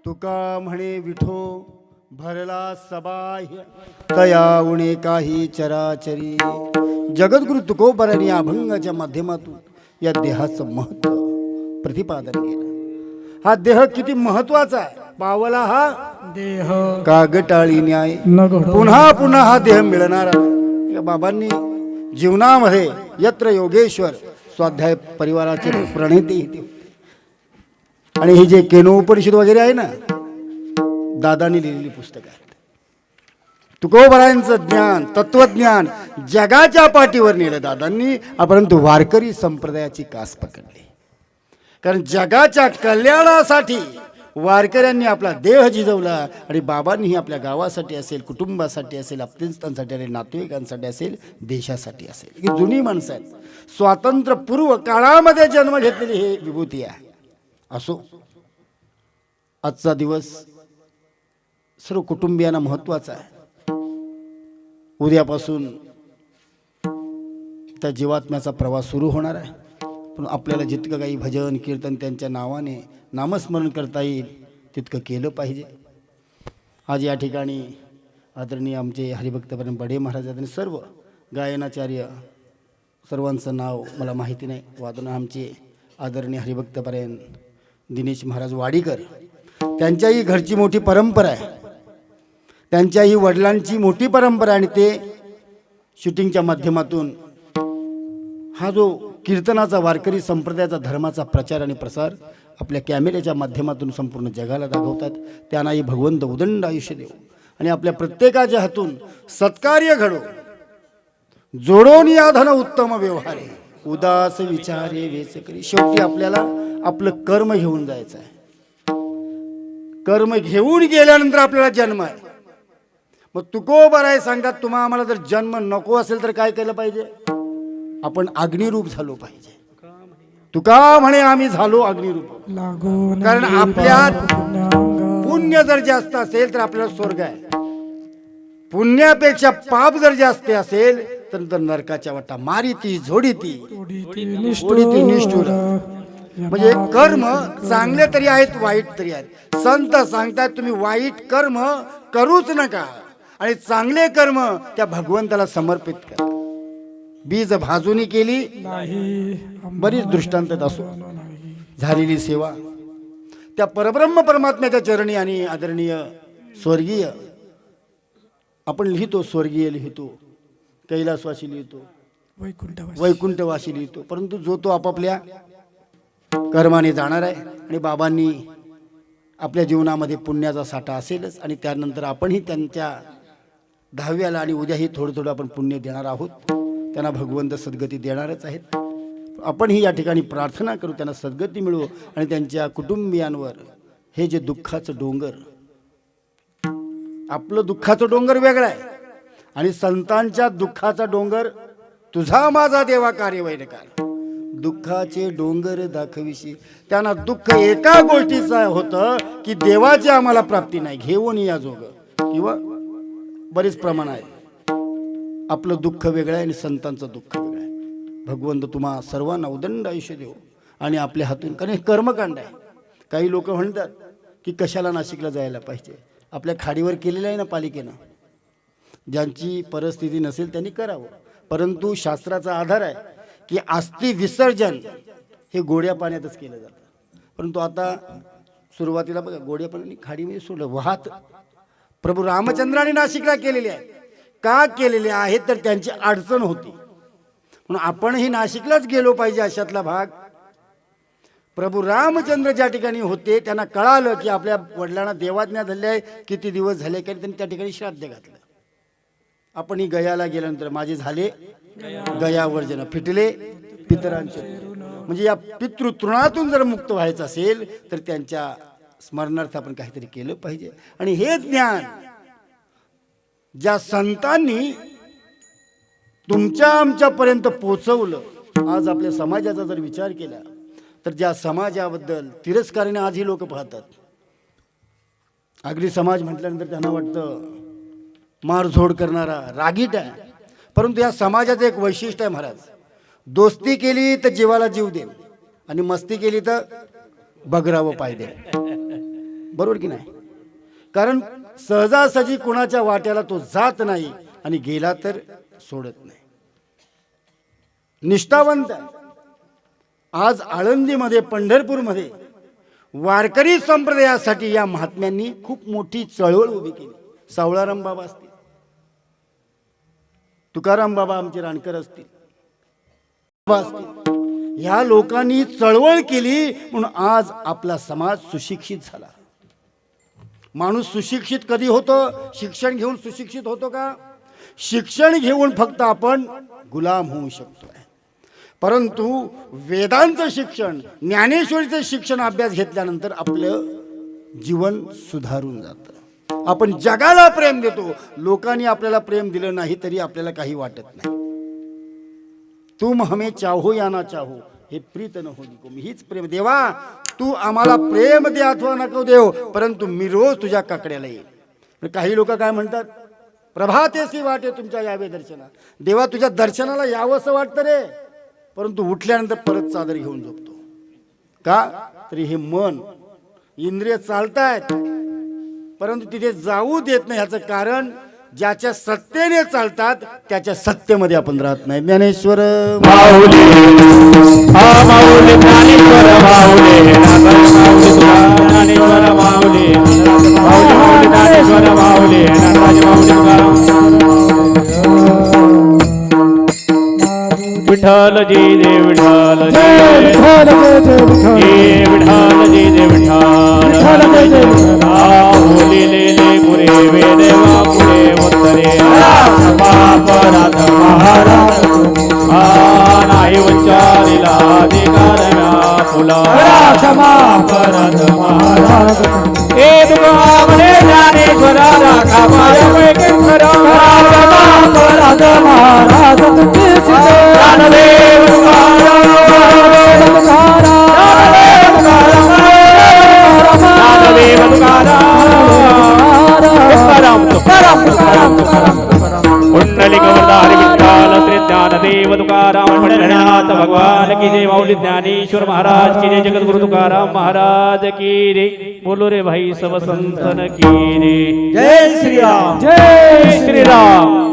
तुका म्हणे विठो भरला सबाह्य तया उणे काही चराचरी. जगद्गुरु तुकोबरांनी अभंगाच्या माध्यमातून या देहाचं महत्व प्रतिपादन केलं. हा देह किती महत्वाचा आहे. पावला हा देह कागटाळी न्याय. न घडो पुन्हा पुन्हा हा देह मिळणार आहे. या बाबांनी जीवनामध्ये यत्र योगेश्वर स्वाध्याय परिवाराचे प्रणेते इथे होते. आणि हे जे केनोपनिषद वगैरे आहे ना, दादांनी लिहिलेली पुस्तकं आहेत. तुकोबरायांचं ज्ञान तत्वज्ञान जगाच्या पाठीवर नेलं दादांनी, परंतु वारकरी संप्रदायाची कास पकडली. कारण जगाच्या कल्याणासाठी वारकऱ्यांनी आपला देह झिजवला आणि बाबांनीही आपल्या गावासाठी असेल, कुटुंबासाठी असेल, आपत्यांसाठी असेल, नातेवाईकांसाठी असेल, देशासाठी असेल. ही जुनी माणसं आहेत. स्वातंत्र्यपूर्व काळामध्ये जन्म घेतलेली ही विभूती आहे. असो, आजचा दिवस सर्व कुटुंबियांना महत्त्वाचा आहे. उद्यापासून त्या जीवात्म्याचा प्रवास सुरू होणार आहे. पण आपल्याला जितकं काही भजन कीर्तन त्यांच्या नावाने नामस्मरण करता येईल तितकं केलं पाहिजे. आज या ठिकाणी आदरणीय आमचे हरिभक्तपरायण बडे महाराज आणि सर्व गायनाचार्य सर्वांचं नाव मला माहिती नाही. वादन आमचे आदरणीय हरिभक्तपरायण दिनेश महाराज वाडीकर, त्यांच्याही घरची मोठी परंपरा आहे, त्यांच्याही वडिलांची मोठी परंपरा आहे. आणि ते शूटिंगच्या माध्यमातून हा जो कीर्तनाचा वारकरी संप्रदायाचा धर्माचा प्रचार आणि प्रसार आपल्या कॅमेऱ्याच्या माध्यमातून संपूर्ण जगाला दाखवतात. त्यांनाही भगवंत उदंड आयुष्य देव आणि आपल्या प्रत्येकाच्या हातून सत्कार्य घडो. जोडोन या धन उत्तम व्यवहारे. उदास विचारे वेच करी. शेवटी आपल्याला आपलं कर्म घेऊन जायचं आहे. कर्म घेऊन गेल्यानंतर आपल्याला जन्म आहे. मग तुकोबाराय सांगतात तुम्हा आम्हाला जर जन्म नको असेल तर काय केलं पाहिजे? आपण अग्निरूप झालो पाहिजे. तुका म्हणे आम्ही झालो अग्निरूप. कारण आपल्यात पुण्य जर जास्त असेल तर आपल्याला स्वर्ग आहे. पुण्यापेक्षा पाप जर जास्त असेल तर नरकाच्या वाटा मारिती झोडीती ओढीती निष्ठुर. म्हणजे कर्म चांगले तरी आहेत वाईट तरी आहेत. संत सांगतात तुम्ही वाईट कर्म करूच नका आणि चांगले कर्म त्या भगवंताला समर्पित करा. बीज भाजूनी केली बरीच दृष्टांत असो झालेली सेवा त्या परब्रह्म परमात्म्याच्या चरणी आणि आदरणीय स्वर्गीय आपण लिहितो, स्वर्गीय लिहितो, कैलासवासी लिहितो, वैकुंठवासी लिहितो, परंतु जो तो आपापल्या कर्माने जाणार आहे. आणि बाबांनी आपल्या जीवनामध्ये पुण्याचा साठा असेलच आणि त्यानंतर आपणही त्यांच्या 10व्याला आणि उद्याही थोडं थोडं आपण पुण्य देणार आहोत. त्यांना भगवंत सद्गती देणारच आहेत. आपणही या ठिकाणी प्रार्थना करू त्यांना सद्गती मिळवू आणि त्यांच्या कुटुंबियांवर हे जे दुःखाचं डोंगर, आपलं दुःखाचं डोंगर वेगळं आहे आणि संतांच्या दुःखाचा डोंगर तुझा माझा देवा कार्यवैरकार दुःखाचे डोंगर दाखविशी. त्यांना दुःख एका गोष्टीचं होतं की देवाची आम्हाला प्राप्ती नाही, घेऊन या जोग किंवा बरेच प्रमाण आहे. आपलं दुःख वेगळं आहे आणि संतांचं दुःख वेगळं आहे. भगवंत तुम्हा सर्वांना उदंड आयुष्य देऊ आणि आपल्या हातून, कारण हे कर्मकांड आहे. काही लोक म्हणतात की कशाला नाशिकला जायला पाहिजे, आपल्या खाडीवर केलेलं आहे ना पालिकेनं. ज्यांची परिस्थिती नसेल त्यांनी करावं, परंतु शास्त्राचा आधार आहे की अस्थि विसर्जन हे गोड्या पाण्यातच केलं जातं. परंतु आता सुरुवातीला बघा गोड्या पाण्याने खाडीमध्ये सोडलं वाहत. प्रभू रामचंद्राने नाशिकला केलेले आहे. का केलेले आहे तर त्यांची अडचण होती म्हणून आपणही नाशिकलाच गेलो पाहिजे अशातला भाग. प्रभू रामचंद्र ज्या ठिकाणी होते त्यांना कळालं की आपल्या वडिलांना देवाज्ञा झाली आहे, किती दिवस झाले, कारण त्यांनी त्या ठिकाणी श्राद्ध घातलं. आपणही गयाला गेल्यानंतर माझे झाले गयावर्जन फिटले पितरांचे. म्हणजे या पितृतृणातून जर मुक्त व्हायचं असेल तर त्यांच्या स्मरणार्थ आपण काहीतरी केलं पाहिजे. आणि हे ज्ञान ज्या संतांनी तुमच्या आमच्यापर्यंत पोचवलं, आज आपल्या समाजाचा जर विचार केला तर ज्या समाजाबद्दल तिरस्काराने आजही लोक पाहतात. आगरी समाज म्हटल्यानंतर त्यांना वाटतं मारझोड करणारा रागीट आहे. परंतु या समाजाचं एक वैशिष्ट्य आहे महाराज, दोस्ती केली तर जीवाला जीव दे आणि मस्ती केली तर बगरावं पाय दे. बरोबर की नाही? कारण सहजासहजी कुणाच्या वाट्याला तो जात नाही आणि गेला तर सोडत नाही. निष्ठावंत आहे. आज आळंदीमध्ये पंढरपूरमध्ये वारकरी संप्रदायासाठी या महात्म्यांनी खूप मोठी चळवळ उभी केली. सावळाराम बाबा असतील, तुकाराम बाबा आमचे राणकर असतील, ह्या लोकांनी चळवळ केली म्हणून आज आपला समाज सुशिक्षित झाला. माणूस सुशिक्षित कधी होतो? शिक्षण घेऊन सुशिक्षित होतो का? शिक्षण घेऊन फक्त आपण गुलाम होऊ शकतो. परंतु वेदांचं शिक्षण, ज्ञानेश्वरीचं शिक्षण अभ्यास घेतल्यानंतर आपलं जीवन सुधारून जातं. आपण जगाला प्रेम देतो. लोकांनी आपल्याला प्रेम दिलं नाही तरी आपल्याला काही वाटत नाही. तुम हमें चाहो या ना चाहो हे प्रीत न होनी को. हीच प्रेम. देवा तू आम्हाला प्रेम दे अथवा नको देव, परंतु मी रोज तुझ्या काकड्याला येईल. काही लोक काय म्हणतात, प्रभातेसी वाटे तुमच्या यावे दर्शना. देवा तुझ्या दर्शनाला यावंसं वाटतं रे, परंतु उठल्यानंतर परत चादर घेऊन झोपतो. का? तरी हे मन इंद्रिय चालतायत परंतु तिथे जाऊ देत नाही. ह्याचं कारण ज्याच्या सत्तेने चालतात त्याच्या सत्तेमध्ये आपण राहत नाही. ज्ञानेश्वर माऊली माऊली ज्ञानेश्वर माऊली ज्ञानेश्वर माऊली माऊली ज्ञानेश्वर माऊली विठ्ठल जी दे विठ्ठल जी विठ्ठल जी दे विठ्ठल माऊली ले पुरे वेदेवा पुरे उत्तरे पापरात महाराज नाही उच्चार अधिकार व्यापुला क्षमा परत महाराज हे तुका म्हणे ज्ञानेश्वरा राखा माया वैकुंठरा क्षमा परत महाराज तुझी सिद्ध ज्ञानदेव तुकाराम ज्ञानदेव तुकाराम कुंडलिक वरदारी विठ्ठल श्री ज्ञानदेव तुकाराम पंढरीनाथ भगवान की जय माऊली ज्ञानेश्वर महाराज की जय जगद्गुरु तुकाराम महाराज की रे बोलो रे भाई सब संतन की रे जय श्री राम जय श्री राम।